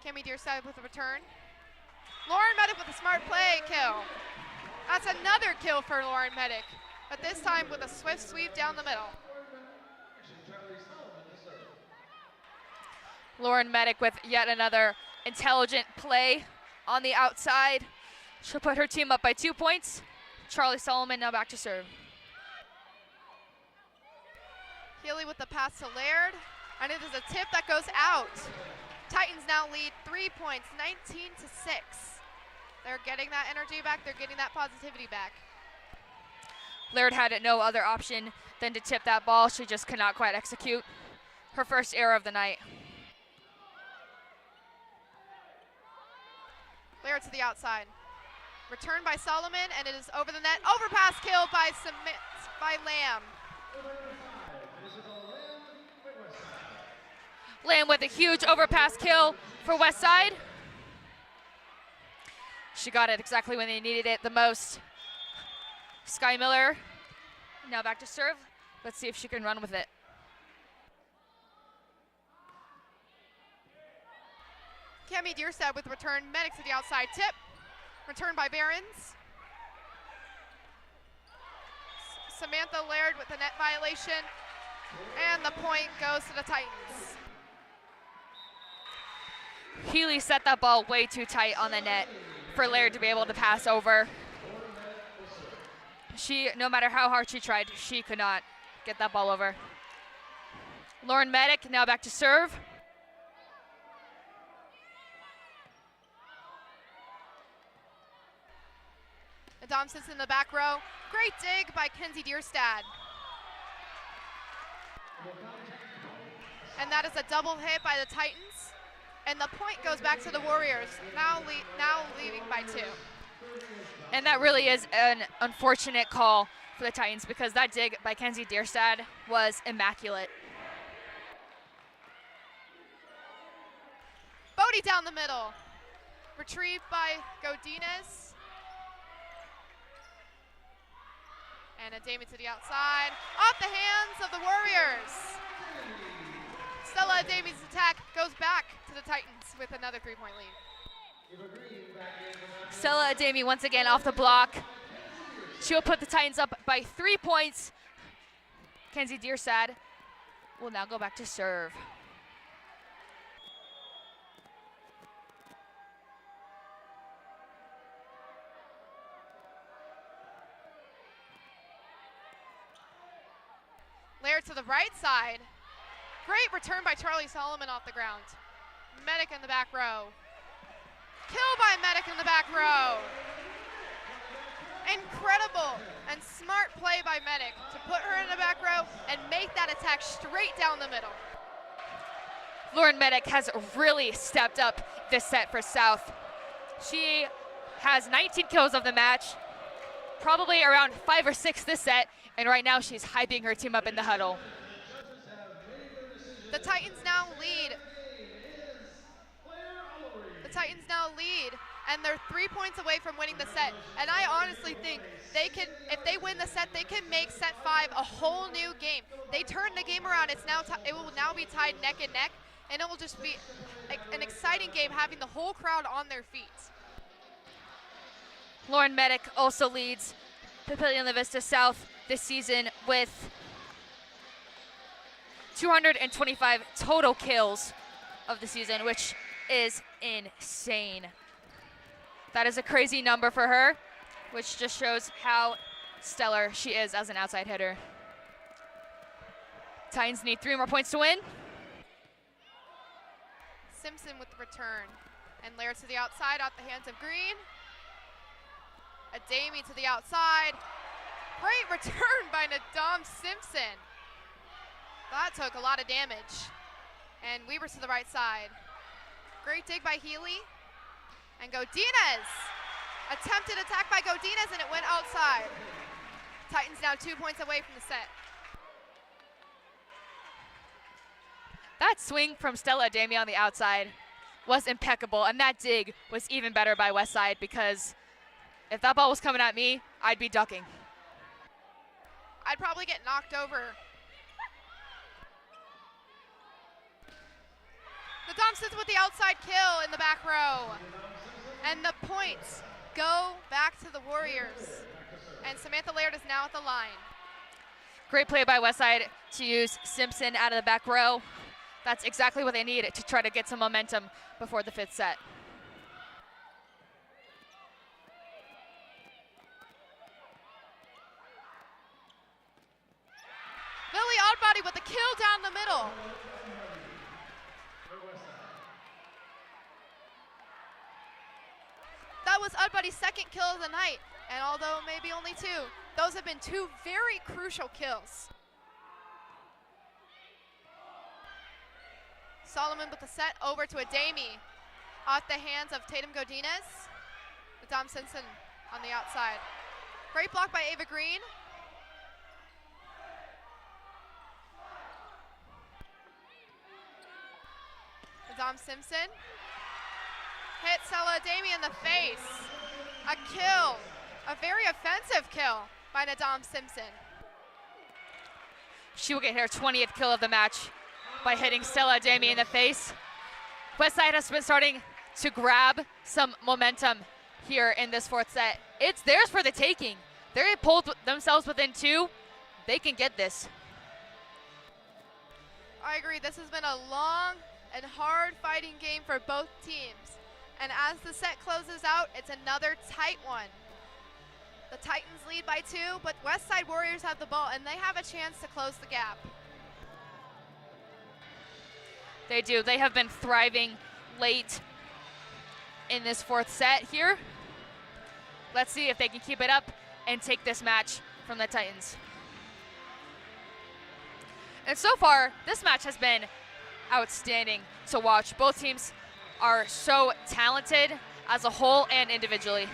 Cami Dierstad with a return. Lauren Medic with a smart play kill. That's another kill for Lauren Medic, but this time with a swift sweep down the middle. Lauren Medic with yet another intelligent play on the outside. She'll put her team up by 2 points. Charlie Solomon now back to serve. Healy with the pass to Laird, and it is a tip that goes out. Titans now lead 3 points, 19-6. They're getting that energy back, they're getting that positivity back. Laird had no other option than to tip that ball. She just could not quite execute. Her first error of the night. Laird to the outside. Return by Solomon, and it is over the net. Overpass kill by Lamb. Lamb with a huge overpass kill for Westside. She got it exactly when they needed it the most. Sky Miller now back to serve. Let's see if she can run with it. Cami Dierstad with the return. Medic to the outside tip. Return by Behrens. Samantha Laird with the net violation. And the point goes to the Titans. Healy set that ball way too tight on the net for Laird to be able to pass over. No matter how hard she tried, she could not get that ball over. Lauren Medic now back to serve. Adam sits in the back row. Great dig by Kenzie Dierstad. And that is a double hit by the Titans. And the point goes back to the Warriors, now leading by 2. And that really is an unfortunate call for the Titans because that dig by Kenzie Dierstad was immaculate. Bodie down the middle. Retrieved by Godinez. And a Damon to the outside. Off the hands of the Warriors. Stella Adami's attack goes back to the Titans with another 3-point lead. Stella Adami once again off the block. She'll put the Titans up by 3 points. Kenzie Dierstad will now go back to serve. Laird to the right side. Great return by Charlie Solomon off the ground. Medic in the back row. Kill by Medic in the back row. Incredible and smart play by Medic to put her in the back row and make that attack straight down the middle. Lauren Medic has really stepped up this set for South. She has 19 kills of the match, probably around 5 or 6 this set, and right now she's hyping her team up in the huddle. The Titans now lead. The Titans now lead, and they're 3 points away from winning the set. And I honestly think they can, if they win the set, they can make set 5 a whole new game. They turn the game around. It's now it will now be tied neck and neck, and it will just be an exciting game, having the whole crowd on their feet. Lauren Medic also leads Papillion La Vista South this season with 225 total kills of the season, which is insane. That is a crazy number for her, which just shows how stellar she is as an outside hitter. Titans need 3 more points to win. Simpson with the return, and Laird to the outside at the hands of Green. Adami to the outside. Great return by Nadam Simpson. That took a lot of damage. And Weaver to the right side. Great dig by Healy. And Godinez. Attempted attack by Godinez, and it went outside. Titans now 2 points away from the set. That swing from Stella Adami on the outside was impeccable, and that dig was even better by Westside, because if that ball was coming at me, I'd be ducking. I'd probably get knocked over. The Thompsons with the outside kill in the back row. And the points go back to the Warriors. And Samantha Laird is now at the line. Great play by Westside to use Simpson out of the back row. That's exactly what they need to try to get some momentum before the 5th set. Lily Oddbody with a kill down the middle. That was Oddbody's 2nd kill of the night, and although maybe only 2, those have been 2 very crucial kills. Solomon with the set over to Adami off the hands of Tatum Godinez. Dom Simpson on the outside. Great block by Ava Green. Dom Simpson hit Stella Adami in the face. A kill, a very offensive kill by Nadam Simpson. She will get her 20th kill of the match by hitting Stella Adami in the face. Westside has been starting to grab some momentum here in this 4th set. It's theirs for the taking. They pulled themselves within 2. They can get this. I agree. This has been a long and hard fighting game for both teams. And as the set closes out, it's another tight one. The Titans lead by 2, but Westside Warriors have the ball, and they have a chance to close the gap. They do. They have been thriving late in this 4th set here. Let's see if they can keep it up and take this match from the Titans. And so far, this match has been outstanding to watch. Both teams are so talented as a whole and individually.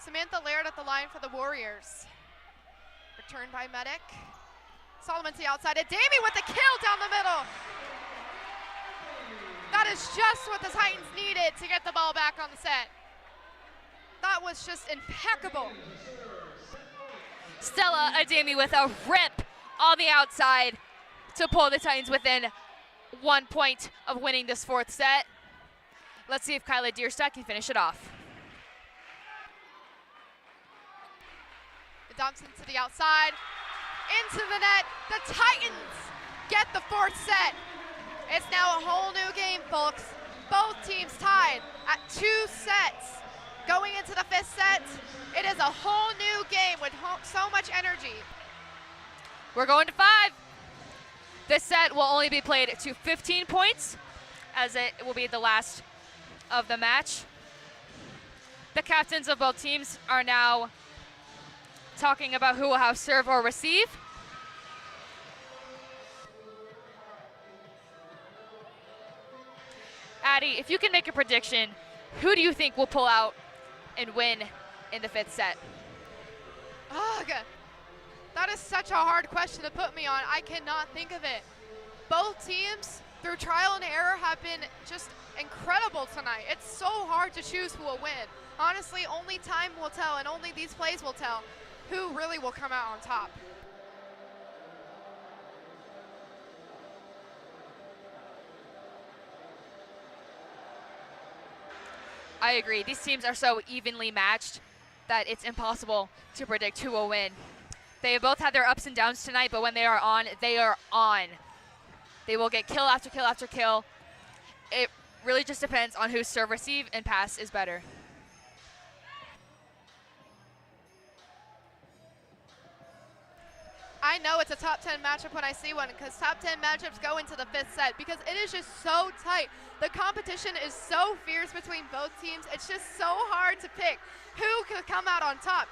Samantha Laird at the line for the Warriors. Returned by Medic. Solomon to the outside. Adami with the kill down the middle. That is just what the Titans needed to get the ball back on the set. That was just impeccable. Stella Adami with a rip on the outside to pull the Titans within 1 point of winning this 4th set. Let's see if Kyla Deerstack can finish it off. Thompson to the outside, into the net. The Titans get the 4th set. It's now a whole new game, folks. Both teams tied at 2 sets. Going into the 5th set, it is a whole new game with so much energy. We're going to 5. This set will only be played to 15 points, as it will be the last of the match. The captains of both teams are now talking about who will have serve or receive. Addie, if you can make a prediction, who do you think will pull out and win in the 5th set? Ugh, that is such a hard question to put me on. I cannot think of it. Both teams, through trial and error, have been just incredible tonight. It's so hard to choose who will win. Honestly, only time will tell, and only these plays will tell who really will come out on top. I agree. These teams are so evenly matched that it's impossible to predict who will win. They have both had their ups and downs tonight, but when they are on, they are on. They will get kill after kill after kill. It really just depends on whose serve, receive, and pass is better. I know it's a top 10 matchup when I see one, because top 10 matchups go into the 5th set because it is just so tight. The competition is so fierce between both teams. It's just so hard to pick who could come out on top.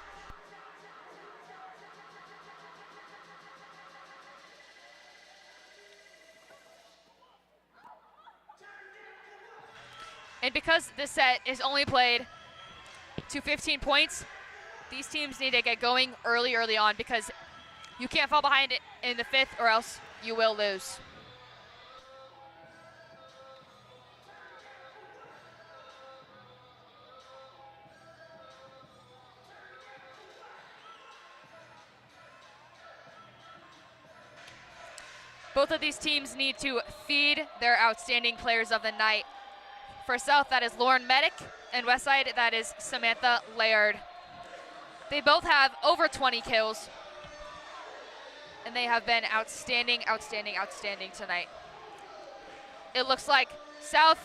And because this set is only played to 15 points, these teams need to get going early on, because you can't fall behind it in the 5th or else you will lose. Both of these teams need to feed their outstanding players of the night. For South, that is Lauren Medic, and Westside, that is Samantha Laird. They both have over 20 kills, and they have been outstanding tonight. It looks like South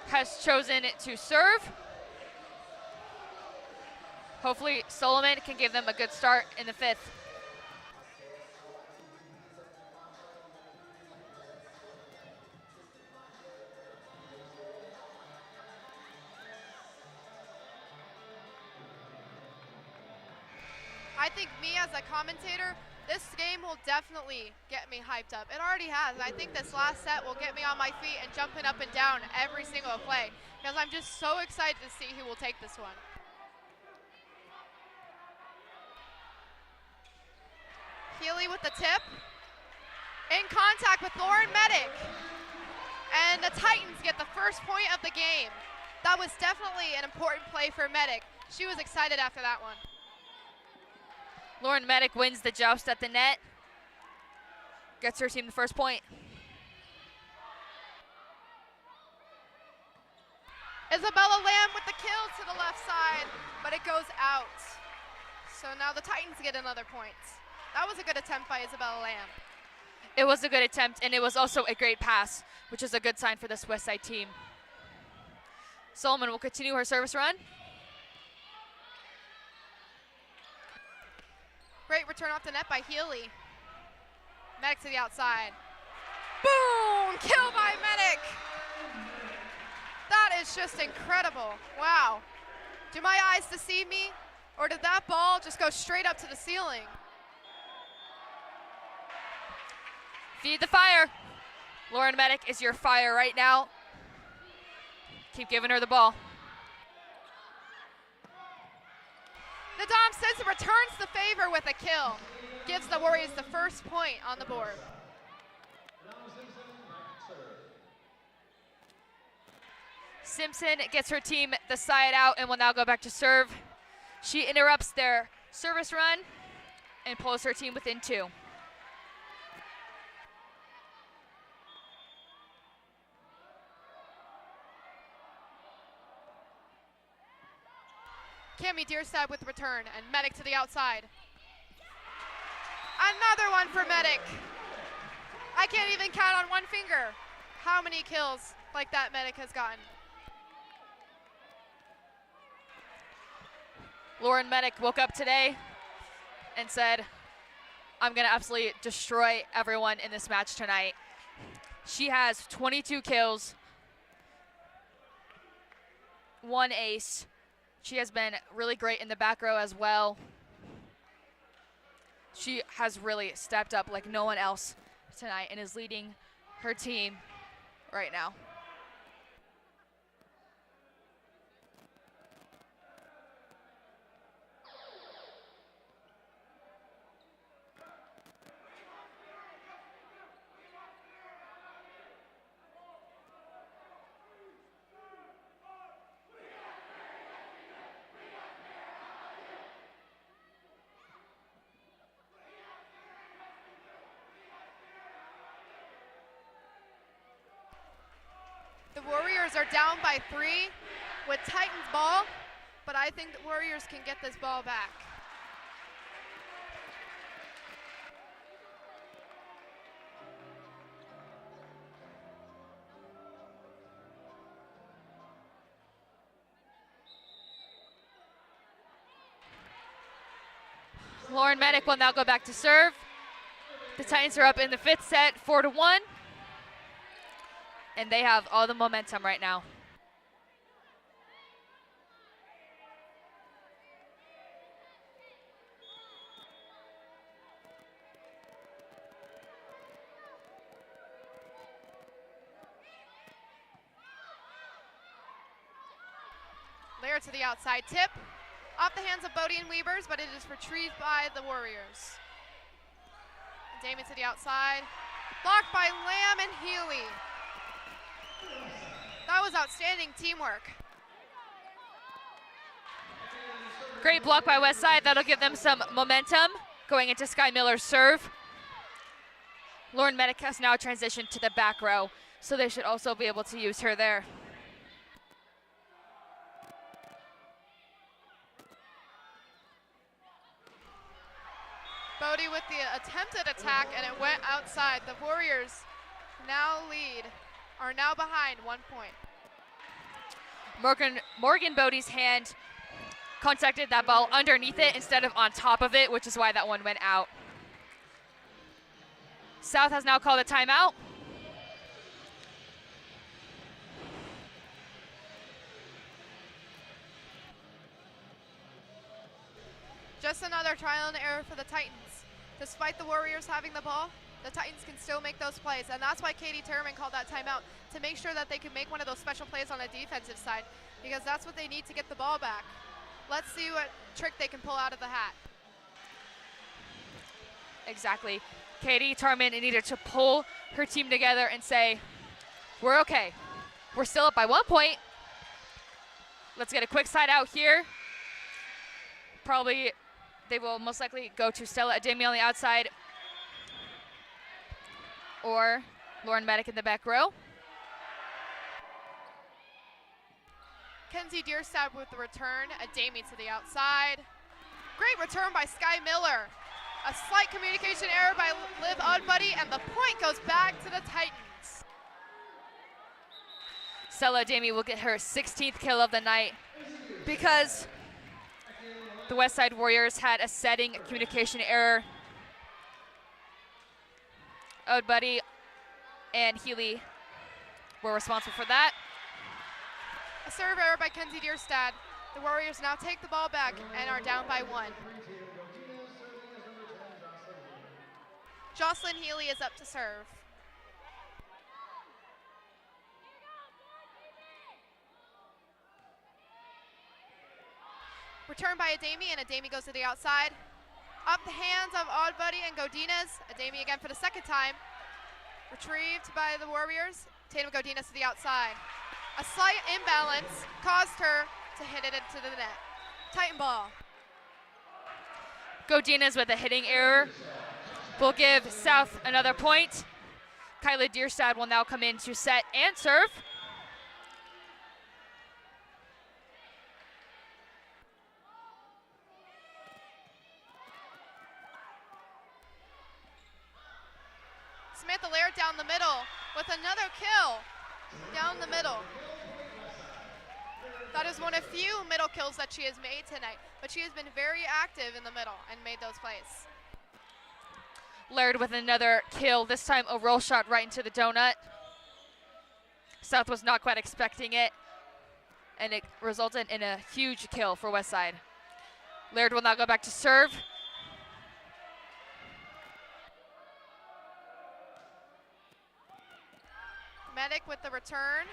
has chosen to serve. Hopefully Solomon can give them a good start in the 5th. I think me as a commentator, this game will definitely get me hyped up. It already has. I think this last set will get me on my feet and jumping up and down every single play, because I'm just so excited to see who will take this one. Healy with the tip. In contact with Lauren Medic. And the Titans get the first point of the game. That was definitely an important play for Medic. She was excited after that one. Lauren Medic wins the joust at the net. Gets her team the first point. Isabella Lamb with the kill to the left side, but it goes out. So now the Titans get another point. That was a good attempt by Isabella Lamb. It was a good attempt, and it was also a great pass, which is a good sign for this Westside team. Solomon will continue her service run. Great return off the net by Healy. Medic to the outside. Boom! Kill by Medic! That is just incredible. Wow. Do my eyes deceive me? Or did that ball just go straight up to the ceiling? Feed the fire. Lauren Medic is your fire right now. Keep giving her the ball. Nadam Simpson returns the favor with a kill. Gives the Warriors the first point on the board. Simpson gets her team the side out and will now go back to serve. She interrupts their service run and pulls her team within 2. Cami Deerstad with the return, and Medic to the outside. Another one for Medic. I can't even count on one finger how many kills like that Medic has gotten. Lauren Medic woke up today and said, I'm going to absolutely destroy everyone in this match tonight. She has 22 kills, 1 ace. She has been really great in the back row as well. She has really stepped up like no one else tonight and is leading her team right now. The Warriors are down by 3 with Titans ball, but I think the Warriors can get this ball back. Lauren Medic will now go back to serve. The Titans are up in the 5th set, 4-1. And they have all the momentum right now. Lair to the outside tip. Off the hands of Bodie and Weavers, but it is retrieved by the Warriors. Damon to the outside. Blocked by Lamb and Healy. That was outstanding teamwork. Great block by Westside. That'll give them some momentum going into Sky Miller's serve. Lauren Medic has now transitioned to the back row, so they should also be able to use her there. Bodie with the attempted attack, and it went outside. The Warriors are now behind 1 point. Morgan Bodie's hand contacted that ball underneath it instead of on top of it, which is why that one went out. South has now called a timeout. Just another trial and error for the Titans. Despite the Warriors having the ball, the Titans can still make those plays, and that's why Katie Turman called that timeout, to make sure that they can make one of those special plays on the defensive side, because that's what they need to get the ball back. Let's see what trick they can pull out of the hat. Exactly. Katie Turman needed to pull her team together and say, we're okay. We're still up by 1 point. Let's get a quick side out here. Probably they will most likely go to Stella Ademi on the outside or Lauren Medic in the back row. Kenzie Deerstad with the return. Ademi to the outside. Great return by Sky Miller. A slight communication error by Liv Oddbuddy, and the point goes back to the Titans. Stella Ademi will get her 16th kill of the night because the Westside Warriors had a setting communication error. Oddbuddy and Healy were responsible for that. A serve error by Kenzie Deerstad. The Warriors now take the ball back and are down by 1. Jocelyn Healy is up to serve. Return by Ademi, and Ademi goes to the outside. Up the hands of Oddbuddy and Godinez. Ademi again for the second time. Retrieved by the Warriors. Tatum Godinez to the outside. A slight imbalance caused her to hit it into the net. Titan ball. Godinez with a hitting error will give South another point. Kyla Deerstad will now come in to set and serve. Samantha Laird down the middle with another kill down the middle. That is one of few middle kills that she has made tonight, but she has been very active in the middle and made those plays. Laird with another kill, this time a roll shot right into the donut. South was not quite expecting it, and it resulted in a huge kill for Westside. Laird will now go back to serve. Medic with the return.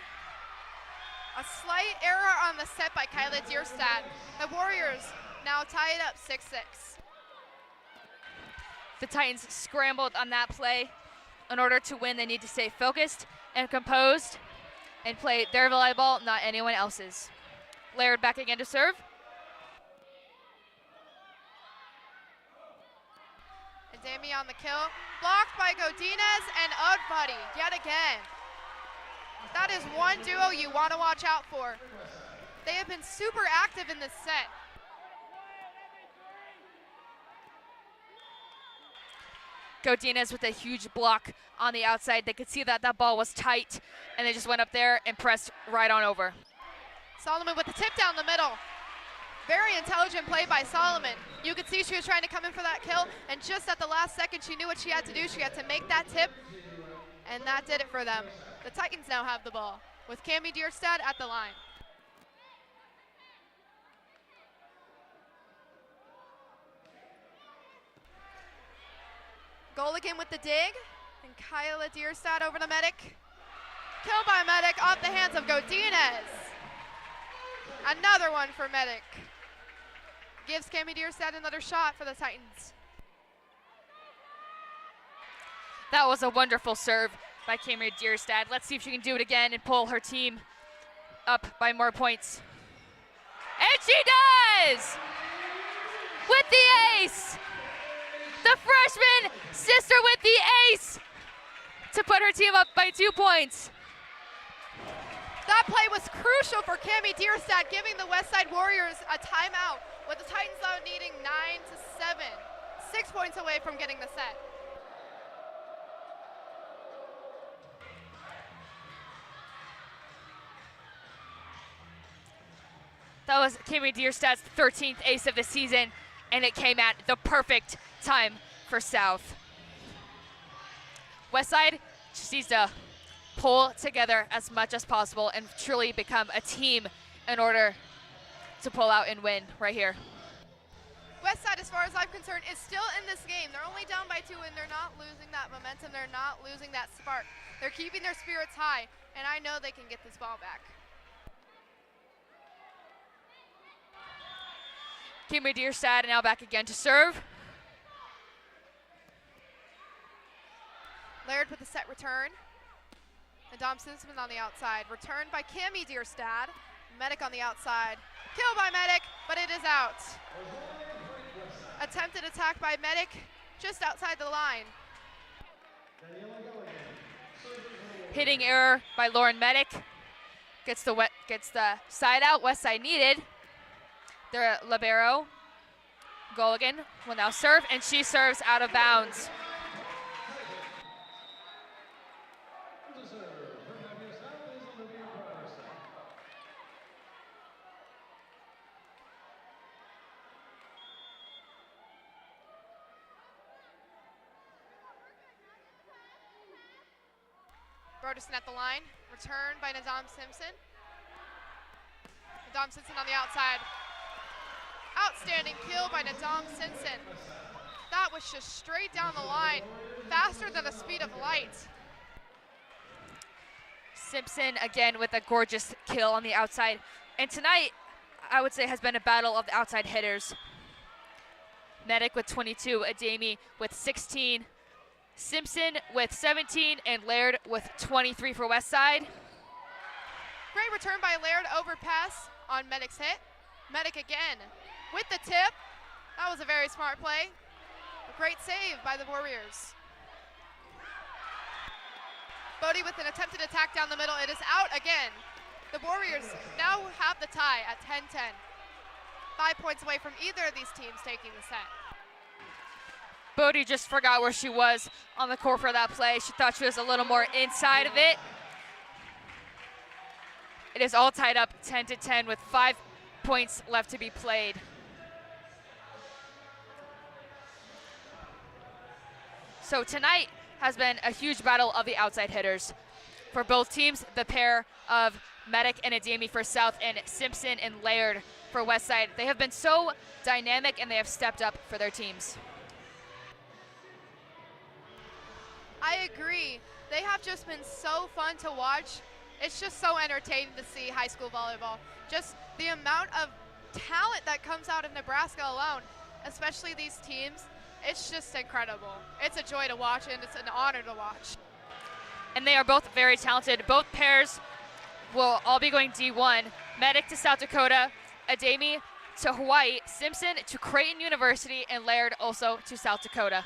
A slight error on the set by Kyla Dierstad. The Warriors now tie it up 6-6. The Titans scrambled on that play. In order to win, they need to stay focused and composed and play their volleyball, not anyone else's. Laird back again to serve. And Dami on the kill. Blocked by Godinez and Udbuddy yet again. That is one duo you want to watch out for. They have been super active in this set. Godinez with a huge block on the outside. They could see that that ball was tight, and they just went up there and pressed right on over. Solomon with the tip down the middle. Very intelligent play by Solomon. You could see she was trying to come in for that kill, and just at the last second, she knew what she had to do. She had to make that tip, and that did it for them. The Titans now have the ball with Cami Dierstad at the line. Goligan with the dig, and Kyla Dierstad over to Medic. Kill by Medic off the hands of Godinez. Another one for Medic. Gives Cami Dierstad another shot for the Titans. That was a wonderful serve by Cami Dierstad. Let's see if she can do it again and pull her team up by more points. And she does! With the ace! The freshman sister with the ace to put her team up by 2 points. That play was crucial for Cami Dierstad, giving the Westside Warriors a timeout, with the Titans now needing 9-7, 6 points away from getting the set. That was Cami Dierstad's 13th ace of the season, and it came at the perfect time for South. Westside just needs to pull together as much as possible and truly become a team in order to pull out and win right here. Westside, as far as I'm concerned, is still in this game. They're only down by 2, and they're not losing that momentum. They're not losing that spark. They're keeping their spirits high, and I know they can get this ball back. Cami Dierstad now back again to serve. Laird with the set return. And Dom Simpson on the outside. Returned by Cami Dierstad. Medic on the outside. Kill by Medic, but it is out. Attempted attack by Medic just outside the line. Hitting error by Lauren Medic. Gets the side out. Westside needed. Their libero, Goligan, will now serve, and she serves out of bounds. Broderson at the line. Returned by Nadam Simpson. Nadam Simpson on the outside. Outstanding kill by Nadam Simpson. That was just straight down the line, faster than the speed of light. Simpson again with a gorgeous kill on the outside. And tonight, I would say, has been a battle of the outside hitters. Medic with 22, Adami with 16, Simpson with 17, and Laird with 23 for Westside. Great return by Laird, overpass on Medic's hit. Medic again with the tip. That was a very smart play. A great save by the Warriors. Bodie with an attempted attack down the middle. It is out again. The Warriors now have the tie at 10-10. 5 points away from either of these teams taking the set. Bodie just forgot where she was on the court for that play. She thought she was a little more inside of it. It is all tied up 10-10 with 5 points left to be played. So tonight has been a huge battle of the outside hitters. For both teams, the pair of Medic and Adami for South and Simpson and Laird for Westside. They have been so dynamic and they have stepped up for their teams. I agree. They have just been so fun to watch. It's just so entertaining to see high school volleyball. Just the amount of talent that comes out of Nebraska alone, especially these teams, it's just incredible. It's a joy to watch, and it's an honor to watch. And they are both very talented. Both pairs will all be going D1. Medic to South Dakota, Ademi to Hawaii, Simpson to Creighton University, and Laird also to South Dakota.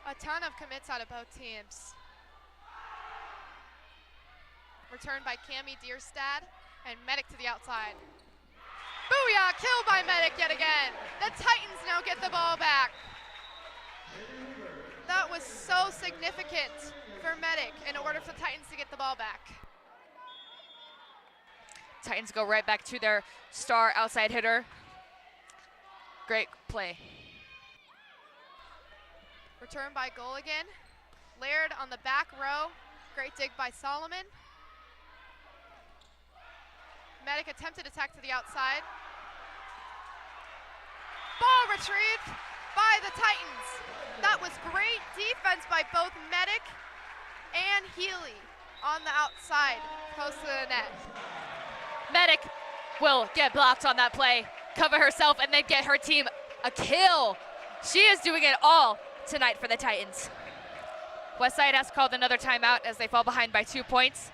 A ton of commits out of both teams. Returned by Cami Dierstad, and Medic to the outside. Booyah, kill by Medic yet again. The Titans now get the ball back. That was so significant for Medic in order for the Titans to get the ball back. Titans go right back to their star outside hitter. Great play. Return by Goligan. Laird on the back row. Great dig by Solomon. Medic attempted attack to the outside. Ball retrieved by the Titans. That was great defense by both Medic and Healy on the outside, close to the net. Medic will get blocked on that play, cover herself, and then get her team a kill. She is doing it all tonight for the Titans. Westside has called another timeout as they fall behind by 2 points.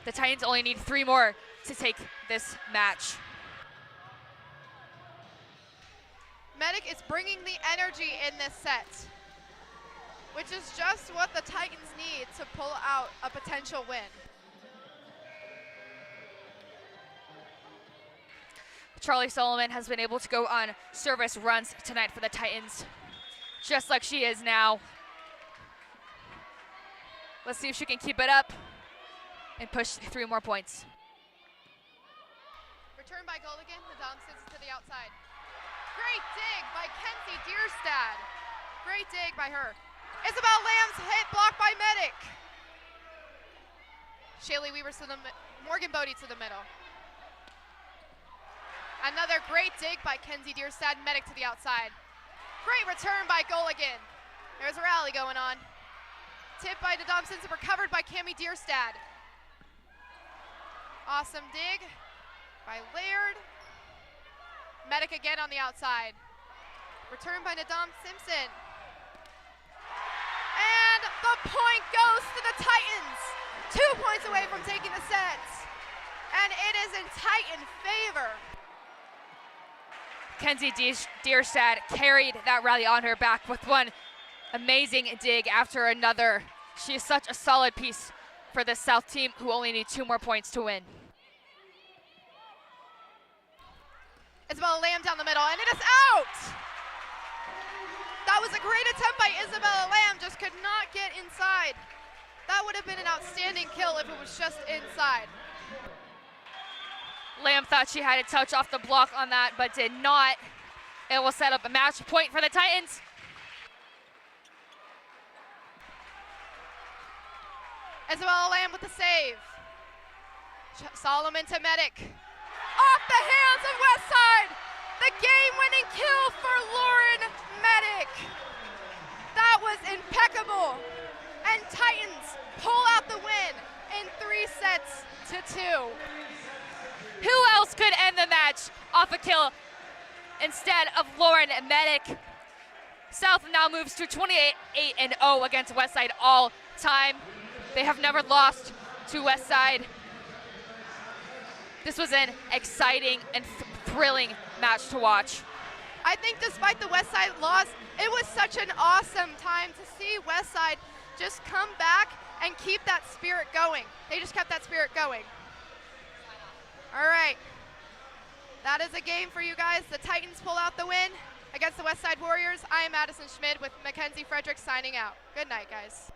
The Titans only need 3 more to take this match. Medic is bringing the energy in this set, which is just what the Titans need to pull out a potential win. Charlie Solomon has been able to go on service runs tonight for the Titans, just like she is now. Let's see if she can keep it up and push 3 more points. Return by Goligan, the Dom sends it to the outside. Great dig by Kenzie Dierstad. Great dig by her. Isabel Lamb's hit blocked by Medic. Shaylee Weaver to the Morgan Bodie to the middle. Another great dig by Kenzie Dierstad, Medic to the outside. Great return by Goligan. There's a rally going on. Tip by Nadam Simpson, recovered by Cami Dierstad. Awesome dig by Laird. Medic again on the outside. Return by Nadam Simpson. And the point goes to the Titans. 2 points away from taking the set. And it is in Titan favor. Kenzie Dierstad carried that rally on her back with one amazing dig after another. She is such a solid piece for the South team, who only need 2 more points to win. Isabella Lamb down the middle, and it is out! That was a great attempt by Isabella Lamb, just could not get inside. That would have been an outstanding kill if it was just inside. Lamb thought she had a touch off the block on that, but did not. It will set up a match point for the Titans. Isabella Lamb with the save. Solomon to Medic. Off the hands of Westside. The game-winning kill for Lauren Medic. That was impeccable. And Titans pull out the win in 3 sets to 2. Who else could end the match off a kill instead of Lauren Medic? South now moves to 28-8-0 against Westside all time. They have never lost to Westside. This was an exciting and thrilling match to watch. I think despite the Westside loss, it was such an awesome time to see Westside just come back and keep that spirit going. They just kept that spirit going. All right, that is a game for you guys. The Titans pull out the win against the Westside Warriors. I am Addison Schmid with Mackenzie Frederick signing out. Good night, guys.